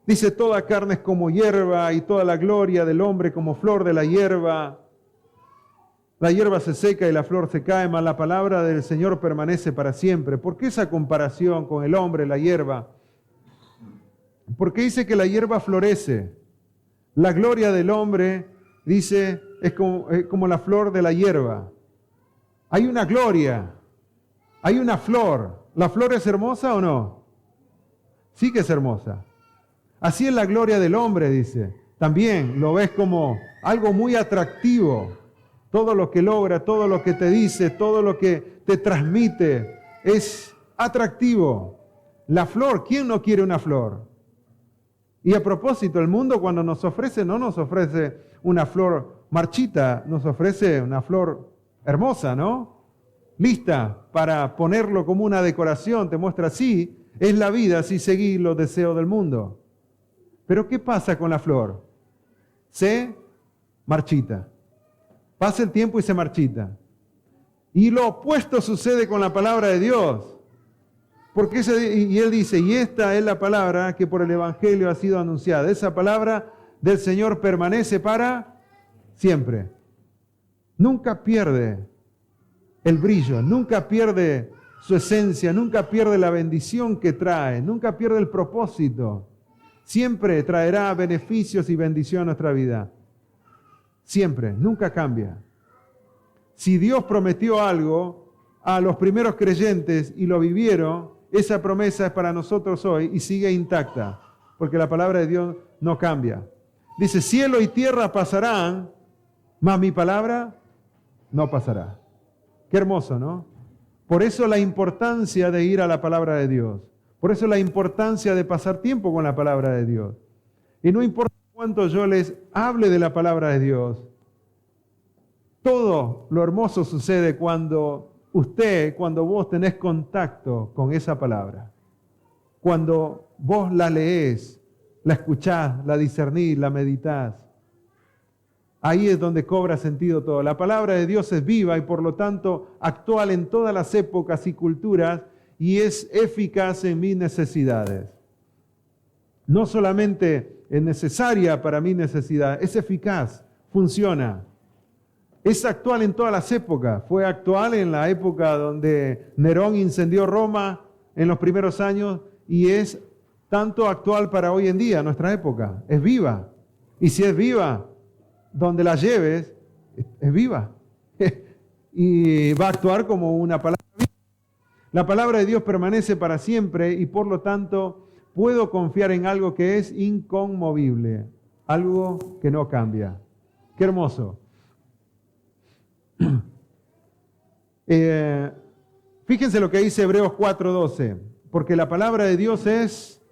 Dice, toda carne es como hierba y toda la gloria del hombre como flor de la hierba. La hierba se seca y la flor se cae, mas la palabra del Señor permanece para siempre. ¿Por qué esa comparación con el hombre, la hierba? Porque dice que la hierba florece. La gloria del hombre, dice, es como la flor de la hierba. Hay una gloria, hay una flor. ¿La flor es hermosa o no? Sí que es hermosa. Así es la gloria del hombre, dice. También lo ves como algo muy atractivo. Todo lo que logra, todo lo que te dice, todo lo que te transmite es atractivo. La flor, ¿quién no quiere una flor? Y a propósito, el mundo cuando nos ofrece, no nos ofrece una flor marchita, nos ofrece una flor hermosa, ¿no? Lista para ponerlo como una decoración, te muestra así, es la vida si seguís los deseos del mundo. Pero ¿qué pasa con la flor? Se marchita. Pasa el tiempo y se marchita. Y lo opuesto sucede con la palabra de Dios. Porque y él dice, y esta es la palabra que por el Evangelio ha sido anunciada. Esa palabra del Señor permanece para siempre. Nunca pierde el brillo, nunca pierde su esencia, nunca pierde la bendición que trae, nunca pierde el propósito. Siempre traerá beneficios y bendición a nuestra vida. Siempre, nunca cambia. Si Dios prometió algo a los primeros creyentes y lo vivieron, esa promesa es para nosotros hoy y sigue intacta, porque la palabra de Dios no cambia. Dice, cielo y tierra pasarán, mas mi palabra no pasará. Qué hermoso, ¿no? Por eso la importancia de ir a la palabra de Dios. Por eso la importancia de pasar tiempo con la palabra de Dios. Y no importa cuánto yo les hable de la palabra de Dios, todo lo hermoso sucede cuando vos tenés contacto con esa palabra. Cuando vos la leés, la escuchás, la discernís, la meditás. Ahí es donde cobra sentido todo. La palabra de Dios es viva y por lo tanto actual en todas las épocas y culturas y es eficaz en mis necesidades. No solamente es necesaria para mi necesidad, es eficaz, funciona. Es actual en todas las épocas. Fue actual en la época donde Nerón incendió Roma en los primeros años y es tanto actual para hoy en día, nuestra época. Es viva. Y si es viva, donde la lleves, es viva. Y va a actuar como una palabra viva. La palabra de Dios permanece para siempre y por lo tanto puedo confiar en algo que es inconmovible, algo que no cambia. Qué hermoso. Fíjense lo que dice Hebreos 4:12, porque la palabra de Dios es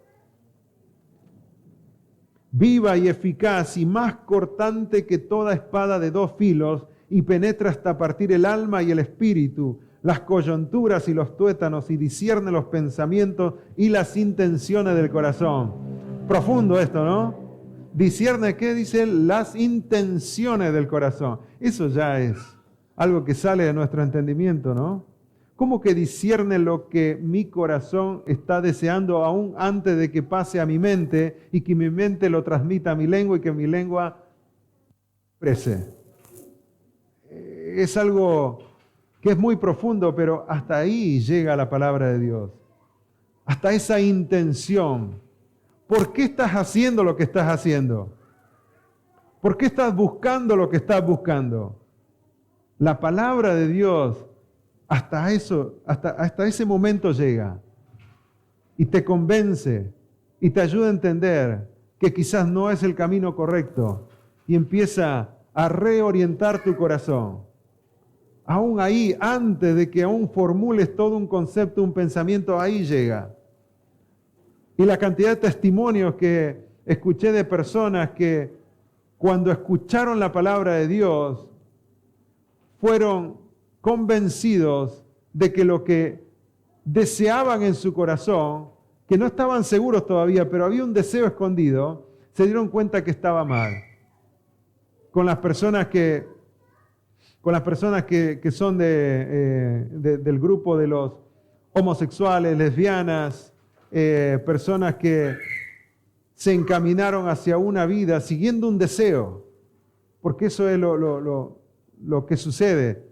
viva y eficaz y más cortante que toda espada de dos filos y penetra hasta partir el alma y el espíritu, las coyunturas y los tuétanos y discierne los pensamientos y las intenciones del corazón. Profundo esto, ¿no? Discierne, ¿qué dice? Las intenciones del corazón. Eso ya es algo que sale de nuestro entendimiento, ¿no? ¿Cómo que discierne lo que mi corazón está deseando aún antes de que pase a mi mente y que mi mente lo transmita a mi lengua y que mi lengua exprese? Es algo que es muy profundo, pero hasta ahí llega la palabra de Dios. Hasta esa intención. ¿Por qué estás haciendo lo que estás haciendo? ¿Por qué estás buscando lo que estás buscando? La palabra de Dios hasta ese momento llega y te convence y te ayuda a entender que quizás no es el camino correcto y empieza a reorientar tu corazón. Aún ahí, antes de que aún formules todo un concepto, un pensamiento, ahí llega. Y la cantidad de testimonios que escuché de personas que cuando escucharon la palabra de Dios, fueron convencidos de que lo que deseaban en su corazón, que no estaban seguros todavía, pero había un deseo escondido, se dieron cuenta que estaba mal. Con las personas que son del grupo de los homosexuales, lesbianas, personas que se encaminaron hacia una vida siguiendo un deseo, porque eso es lo que sucede.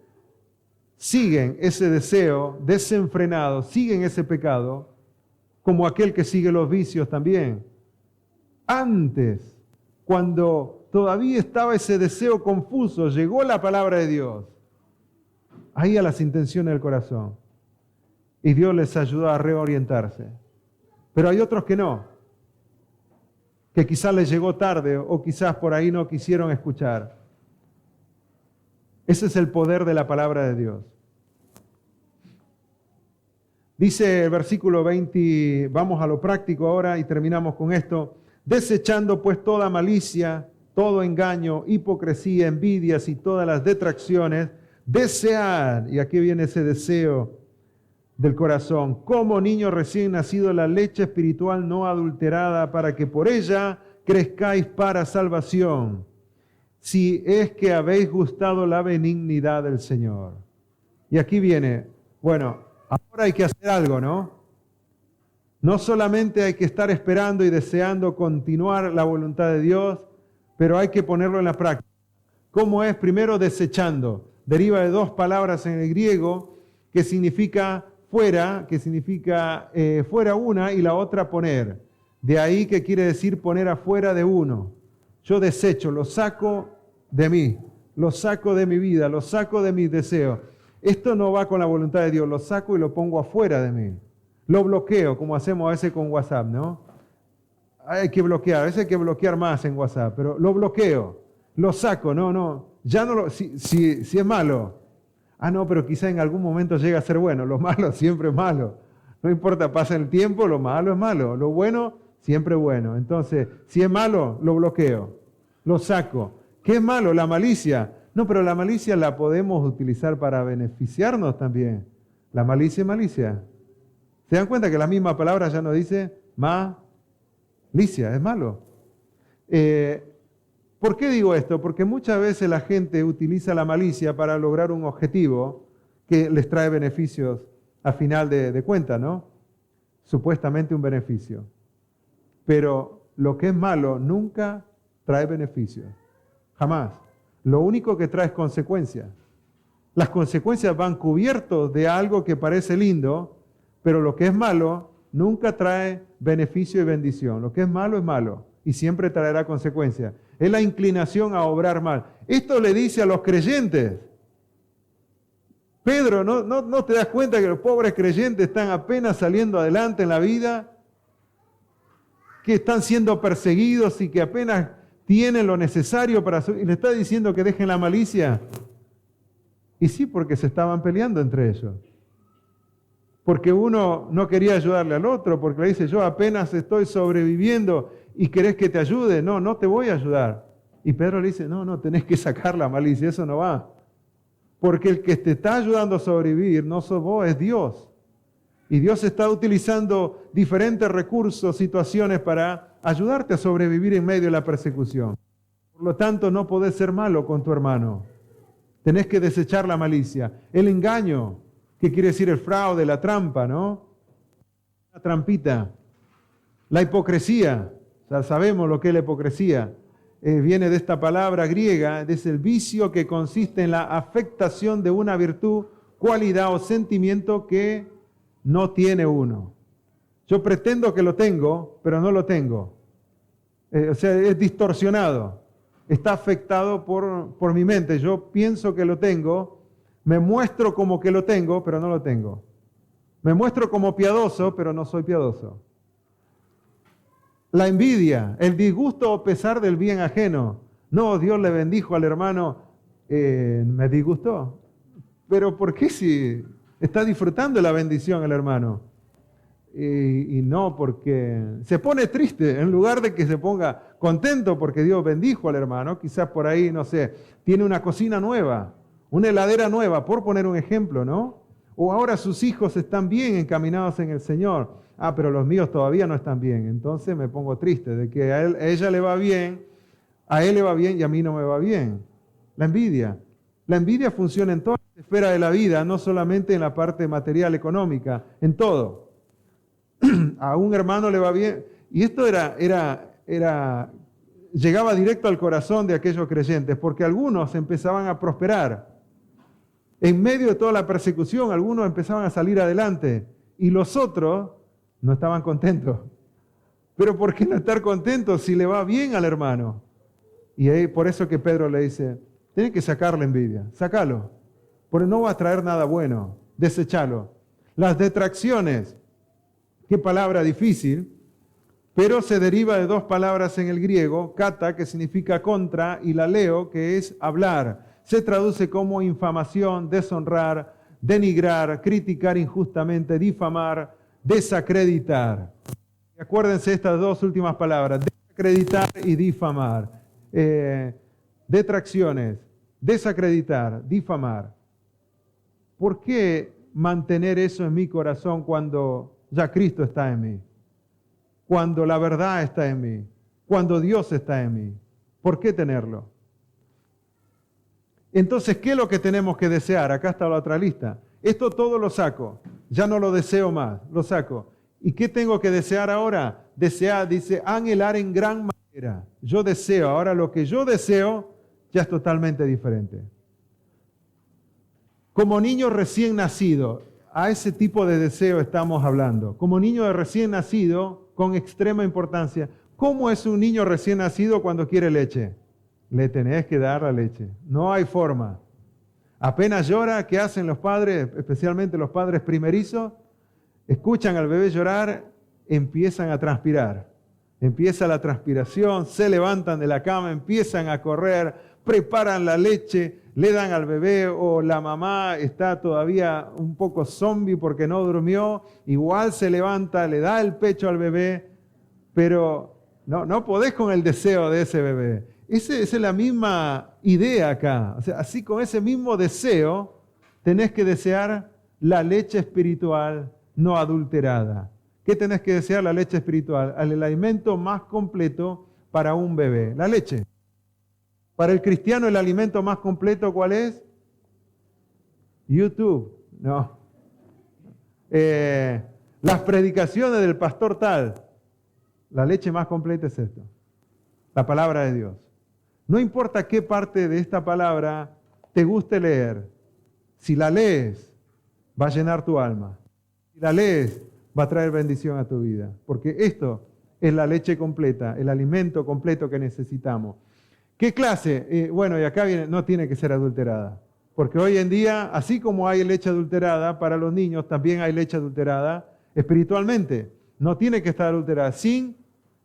Siguen ese deseo desenfrenado, siguen ese pecado, como aquel que sigue los vicios también. Antes, cuando todavía estaba ese deseo confuso, llegó la palabra de Dios, ahí a las intenciones del corazón, y Dios les ayudó a reorientarse. Pero hay otros que no, que quizás les llegó tarde o quizás por ahí no quisieron escuchar. Ese es el poder de la palabra de Dios. Dice el versículo 20, vamos a lo práctico ahora y terminamos con esto. Desechando pues toda malicia, todo engaño, hipocresía, envidias y todas las detracciones, desead, y aquí viene ese deseo del corazón, como niño recién nacido, la leche espiritual no adulterada, para que por ella crezcáis para salvación, si es que habéis gustado la benignidad del Señor. Y aquí viene, bueno, ahora hay que hacer algo, ¿no? No solamente hay que estar esperando y deseando continuar la voluntad de Dios, pero hay que ponerlo en la práctica. ¿Cómo es? Primero, desechando. Deriva de dos palabras en el griego que significa fuera, fuera una y la otra poner. De ahí que quiere decir poner afuera de uno. Yo desecho, lo saco de mí, lo saco de mi vida, lo saco de mis deseos. Esto no va con la voluntad de Dios, lo saco y lo pongo afuera de mí. Lo bloqueo, como hacemos a veces con WhatsApp, ¿no? Hay que bloquear, a veces hay que bloquear más en WhatsApp, pero lo bloqueo, lo saco, ya no lo, si es malo. No, pero quizá en algún momento llega a ser bueno, lo malo siempre es malo. No importa, pasa el tiempo, lo malo es malo, lo bueno siempre es bueno. Entonces, si es malo, lo bloqueo, lo saco. ¿Qué es malo? La malicia. No, pero la malicia la podemos utilizar para beneficiarnos también. La malicia es malicia. ¿Se dan cuenta que la misma palabra ya nos dice malicia, es malo? ¿Por qué digo esto? Porque muchas veces la gente utiliza la malicia para lograr un objetivo que les trae beneficios a final de cuenta, ¿no? Supuestamente un beneficio. Pero lo que es malo nunca trae beneficios. Jamás. Lo único que trae es consecuencias. Las consecuencias van cubiertos de algo que parece lindo, pero lo que es malo nunca trae beneficio y bendición. Lo que es malo y siempre traerá consecuencias. Es la inclinación a obrar mal. Esto le dice a los creyentes. Pedro, ¿no te das cuenta que los pobres creyentes están apenas saliendo adelante en la vida? Que están siendo perseguidos y que apenas tienen lo necesario para... Y le está diciendo que dejen la malicia. Y sí, porque se estaban peleando entre ellos. Porque uno no quería ayudarle al otro, porque le dice, yo apenas estoy sobreviviendo y querés que te ayude. No te voy a ayudar. Y Pedro le dice, no, tenés que sacar la malicia, eso no va. Porque el que te está ayudando a sobrevivir no sos vos, es Dios. Y Dios está utilizando diferentes recursos, situaciones para ayudarte a sobrevivir en medio de la persecución. Por lo tanto, no podés ser malo con tu hermano. Tenés que desechar la malicia. El engaño, ¿qué quiere decir el fraude, la trampa, no? La trampita. La hipocresía, ya sabemos lo que es la hipocresía. Viene de esta palabra griega, es el vicio que consiste en la afectación de una virtud, cualidad o sentimiento que no tiene uno. Yo pretendo que lo tengo, pero no lo tengo. O sea, es distorsionado. Está afectado por mi mente. Yo pienso que lo tengo, me muestro como que lo tengo, pero no lo tengo. Me muestro como piadoso, pero no soy piadoso. La envidia, el disgusto o pesar del bien ajeno. No, Dios le bendijo al hermano, me disgustó. Pero ¿por qué si está disfrutando la bendición el hermano? Y no, porque se pone triste, en lugar de que se ponga contento porque Dios bendijo al hermano, quizás por ahí, no sé, tiene una cocina nueva, una heladera nueva, por poner un ejemplo, ¿no? O ahora sus hijos están bien encaminados en el Señor. Pero los míos todavía no están bien. Entonces me pongo triste de que a ella le va bien, a él le va bien y a mí no me va bien. La envidia. La envidia funciona en todas las esferas de la vida, no solamente en la parte material, económica, en todo. A un hermano le va bien. Y esto llegaba directo al corazón de aquellos creyentes, porque algunos empezaban a prosperar. En medio de toda la persecución, algunos empezaban a salir adelante y los otros no estaban contentos. Pero ¿por qué no estar contentos si le va bien al hermano? Y ahí, por eso que Pedro le dice, tienes que sacar la envidia, sácalo, porque no va a traer nada bueno, desechalo. Las detracciones, qué palabra difícil, pero se deriva de dos palabras en el griego, kata, que significa contra, y laleo, que es hablar. Se traduce como infamación, deshonrar, denigrar, criticar injustamente, difamar, desacreditar. Acuérdense estas dos últimas palabras, acreditar y difamar. Detracciones, desacreditar, difamar. ¿Por qué mantener eso en mi corazón cuando ya Cristo está en mí? Cuando la verdad está en mí, cuando Dios está en mí. ¿Por qué tenerlo? Entonces, ¿qué es lo que tenemos que desear? Acá está la otra lista. Esto todo lo saco, ya no lo deseo más, lo saco. ¿Y qué tengo que desear ahora? Desear, dice, anhelar en gran manera. Yo deseo, ahora lo que yo deseo ya es totalmente diferente. Como niño recién nacido, a ese tipo de deseo estamos hablando. Como niño de recién nacido, con extrema importancia. ¿Cómo es un niño recién nacido cuando quiere leche? Le tenés que dar la leche. No hay forma. Apenas llora, ¿qué hacen los padres? Especialmente los padres primerizos. Escuchan al bebé llorar, empiezan a transpirar. Empieza la transpiración, se levantan de la cama, empiezan a correr, preparan la leche, le dan al bebé o la mamá está todavía un poco zombie porque no durmió, igual se levanta, le da el pecho al bebé, pero no podés con el deseo de ese bebé. Esa es la misma idea acá. O sea, así con ese mismo deseo, tenés que desear la leche espiritual no adulterada. ¿Qué tenés que desear? La leche espiritual, el alimento más completo para un bebé, la leche. Para el cristiano, el alimento más completo, ¿cuál es? YouTube, no. Las predicaciones del pastor tal. La leche más completa es esto, la palabra de Dios. No importa qué parte de esta palabra te guste leer, si la lees, va a llenar tu alma. Si la lees, va a traer bendición a tu vida, porque esto es la leche completa, el alimento completo que necesitamos. ¿Qué clase? Bueno, y acá viene, no tiene que ser adulterada, porque hoy en día, así como hay leche adulterada para los niños, también hay leche adulterada espiritualmente. No tiene que estar adulterada,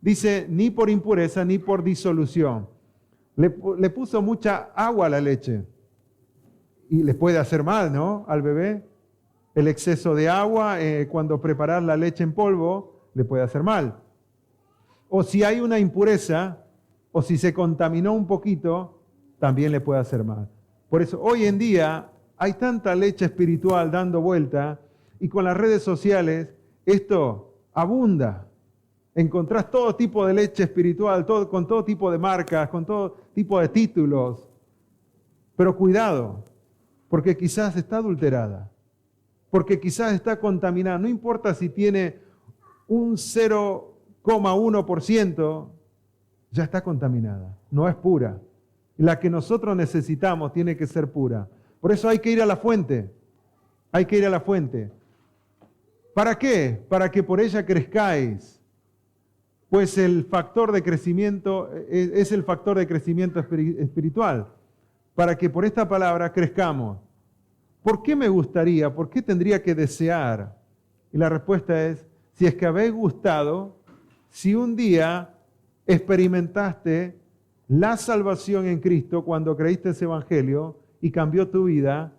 dice, ni por impureza, ni por disolución. Le puso mucha agua a la leche y le puede hacer mal, ¿no? Al bebé. El exceso de agua, cuando preparas la leche en polvo, le puede hacer mal. O si hay una impureza, o si se contaminó un poquito, también le puede hacer mal. Por eso, hoy en día, hay tanta leche espiritual dando vuelta, y con las redes sociales, esto abunda. Encontrás todo tipo de leche espiritual, con todo tipo de marcas, con todo tipo de títulos. Pero cuidado, porque quizás está adulterada. Porque quizás está contaminada. No importa si tiene un 0,1%, ya está contaminada. No es pura. La que nosotros necesitamos tiene que ser pura. Por eso hay que ir a la fuente. Hay que ir a la fuente. ¿Para qué? Para que por ella crezcáis. Pues el factor de crecimiento es el factor de crecimiento espiritual. Para que por esta palabra crezcamos. ¿Por qué me gustaría? ¿Por qué tendría que desear? Y la respuesta es, si es que habéis gustado, si un día experimentaste la salvación en Cristo cuando creíste ese evangelio y cambió tu vida,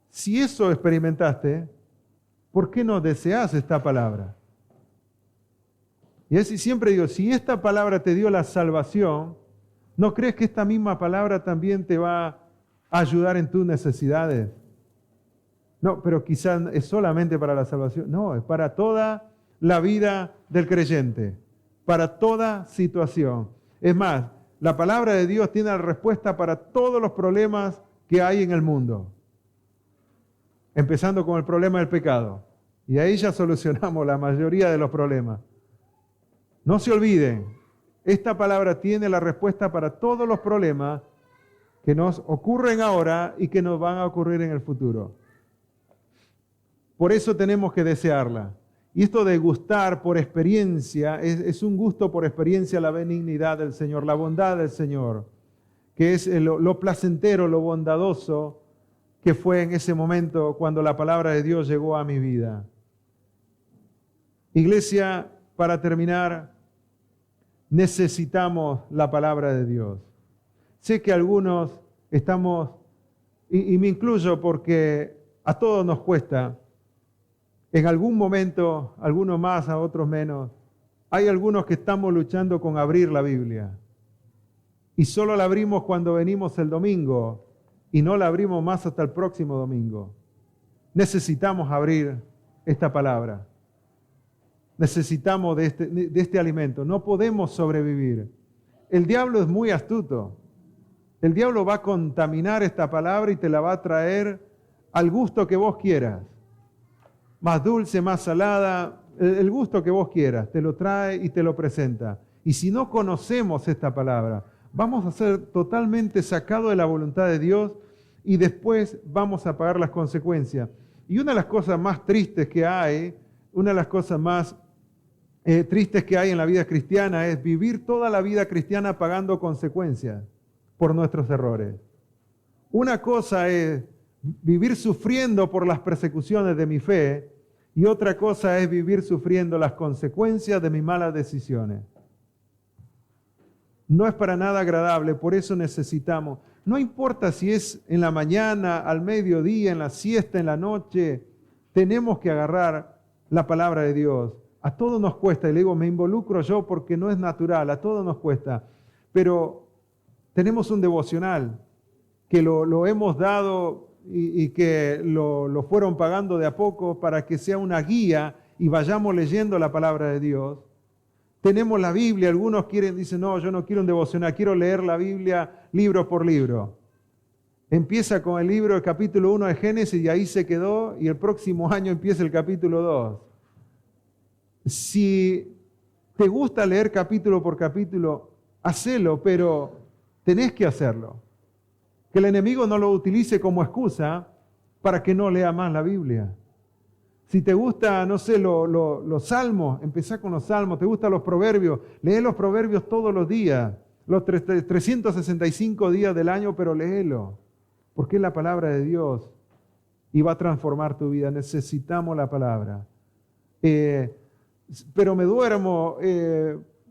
si eso experimentaste, ¿por qué no deseas esta palabra? Y así siempre digo, si esta palabra te dio la salvación, ¿no crees que esta misma palabra también te va a ayudar en tus necesidades? No, pero quizás es solamente para la salvación. No, es para toda la vida del creyente, para toda situación. Es más, la palabra de Dios tiene la respuesta para todos los problemas que hay en el mundo. Empezando con el problema del pecado. Y ahí ya solucionamos la mayoría de los problemas. No se olviden, esta palabra tiene la respuesta para todos los problemas que nos ocurren ahora y que nos van a ocurrir en el futuro. Por eso tenemos que desearla. Y esto de gustar por experiencia, es un gusto por experiencia la benignidad del Señor, la bondad del Señor, que es lo placentero, lo bondadoso que fue en ese momento cuando la palabra de Dios llegó a mi vida. Iglesia, para terminar, necesitamos la palabra de Dios. Sé que algunos estamos, y me incluyo porque a todos nos cuesta, en algún momento, algunos más, a otros menos, Hay algunos que estamos luchando con abrir la Biblia. Y solo la abrimos cuando venimos el domingo y no la abrimos más hasta el próximo domingo. Necesitamos abrir esta palabra. Necesitamos de este alimento. No podemos sobrevivir. El diablo es muy astuto. El diablo va a contaminar esta palabra y te la va a traer al gusto que vos quieras. Más dulce, más salada, el gusto que vos quieras. Te lo trae y te lo presenta. Y si no conocemos esta palabra, vamos a ser totalmente sacados de la voluntad de Dios y después vamos a pagar las consecuencias. Y una de las cosas más tristes que hay, una de las cosas más tristes que hay en la vida cristiana es vivir toda la vida cristiana pagando consecuencias por nuestros errores. Una cosa es vivir sufriendo por las persecuciones de mi fe y otra cosa es vivir sufriendo las consecuencias de mis malas decisiones. No es para nada agradable, por eso necesitamos, no importa si es en la mañana, al mediodía, en la siesta, en la noche, tenemos que agarrar la palabra de Dios. A todos nos cuesta, y le digo, me involucro yo porque no es natural, a todos nos cuesta, pero tenemos un devocional que lo hemos dado y que lo fueron pagando de a poco para que sea una guía y vayamos leyendo la palabra de Dios. Tenemos la Biblia, algunos dicen, no, yo no quiero un devocional, quiero leer la Biblia libro por libro. Empieza con el libro, el capítulo 1 de Génesis y ahí se quedó y el próximo año empieza el capítulo 2. Si te gusta leer capítulo por capítulo, hacelo, pero tenés que hacerlo. Que el enemigo no lo utilice como excusa para que no lea más la Biblia. Si te gusta, no sé, los salmos, empezá con los salmos. Te gustan los proverbios, lee los proverbios todos los días, los 365 días del año, pero léelo. Porque es la palabra de Dios y va a transformar tu vida. Necesitamos la palabra. Pero me duermo,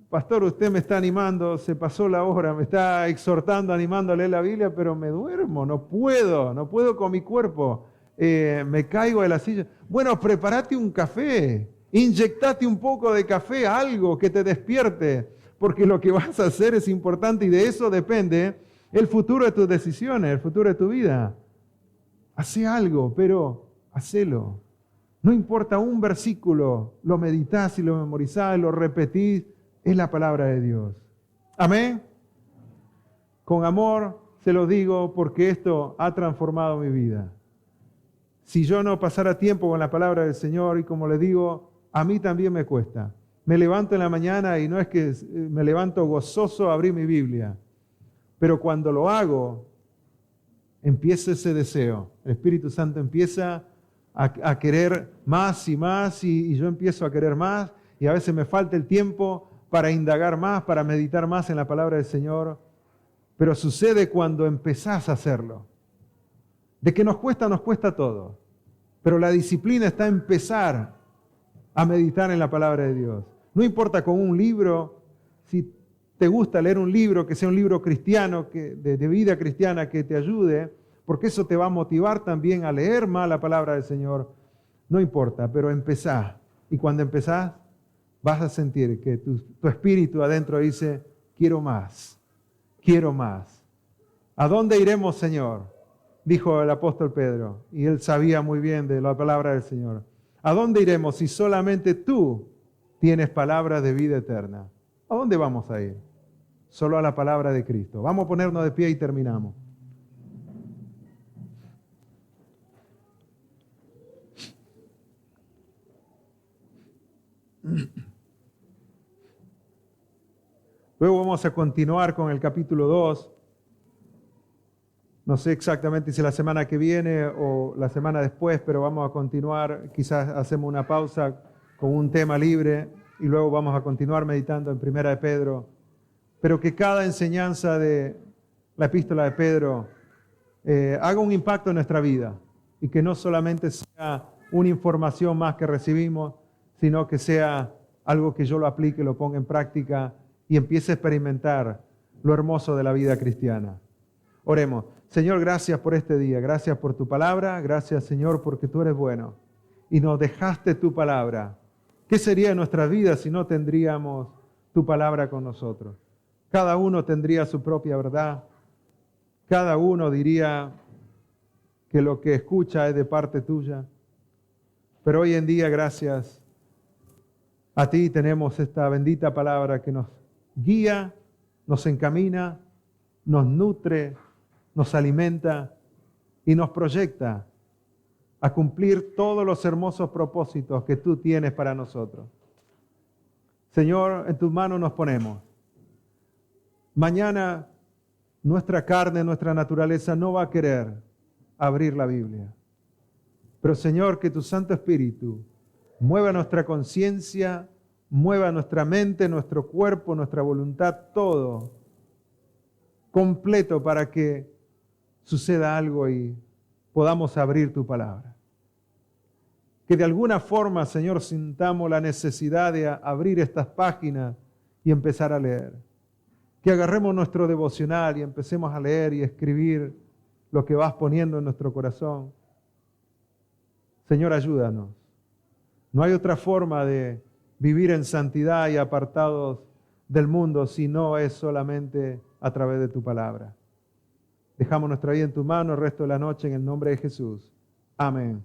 pastor, usted me está animando, se pasó la hora, me está exhortando, animando a leer la Biblia, pero me duermo, no puedo con mi cuerpo. Me caigo de la silla. Bueno, prepárate un café, inyectate un poco de café, algo que te despierte, porque lo que vas a hacer es importante y de eso depende el futuro de tus decisiones, el futuro de tu vida. Hacé algo, pero hacelo. No importa un versículo, lo meditas y lo memorizás, lo repetís, es la palabra de Dios. Amén. Con amor se lo digo porque esto ha transformado mi vida. Si yo no pasara tiempo con la palabra del Señor, y como le digo, a mí también me cuesta. Me levanto en la mañana y no es que me levanto gozoso a abrir mi Biblia, pero cuando lo hago, empieza ese deseo. El Espíritu Santo empieza a querer más y más y yo empiezo a querer más y a veces me falta el tiempo para indagar más, para meditar más en la palabra del Señor. Pero sucede cuando empezás a hacerlo. De que nos cuesta todo. Pero la disciplina está en empezar a meditar en la palabra de Dios. No importa con un libro, si te gusta leer un libro, que sea un libro cristiano, de vida cristiana, que te ayude, porque eso te va a motivar también a leer más la palabra del Señor. No importa, pero empezá. Y cuando empezás, vas a sentir que tu espíritu adentro dice, quiero más, quiero más. ¿A dónde iremos, Señor? Dijo el apóstol Pedro, y él sabía muy bien de la palabra del Señor. ¿A dónde iremos si solamente tú tienes palabras de vida eterna? ¿A dónde vamos a ir? Solo a la palabra de Cristo. Vamos a ponernos de pie y terminamos. Luego vamos a continuar con el capítulo 2. No sé exactamente si la semana que viene o la semana después, pero vamos a continuar. Quizás hacemos una pausa con un tema libre y luego vamos a continuar meditando en Primera de Pedro. Pero que cada enseñanza de la epístola de Pedro haga un impacto en nuestra vida y que no solamente sea una información más que recibimos, sino que sea algo que yo lo aplique, lo ponga en práctica y empiece a experimentar lo hermoso de la vida cristiana. Oremos. Señor, gracias por este día, gracias por tu palabra, gracias, Señor, porque tú eres bueno y nos dejaste tu palabra ¿Qué sería de nuestras vidas si no tendríamos tu palabra con nosotros? Cada uno tendría su propia verdad. Cada uno diría que lo que escucha es de parte tuya. Pero hoy en día, gracias a ti, tenemos esta bendita palabra que nos guía, nos encamina, nos nutre, nos alimenta y nos proyecta a cumplir todos los hermosos propósitos que tú tienes para nosotros. Señor, en tus manos nos ponemos. Mañana nuestra carne, nuestra naturaleza no va a querer abrir la Biblia. Pero Señor, que tu Santo Espíritu mueva nuestra conciencia, mueva nuestra mente, nuestro cuerpo, nuestra voluntad, todo completo para que suceda algo y podamos abrir tu palabra. Que de alguna forma, Señor, sintamos la necesidad de abrir estas páginas y empezar a leer. Que agarremos nuestro devocional y empecemos a leer y escribir lo que vas poniendo en nuestro corazón. Señor, ayúdanos. No hay otra forma de vivir en santidad y apartados del mundo si no es solamente a través de tu palabra. Dejamos nuestra vida en tu mano el resto de la noche en el nombre de Jesús. Amén.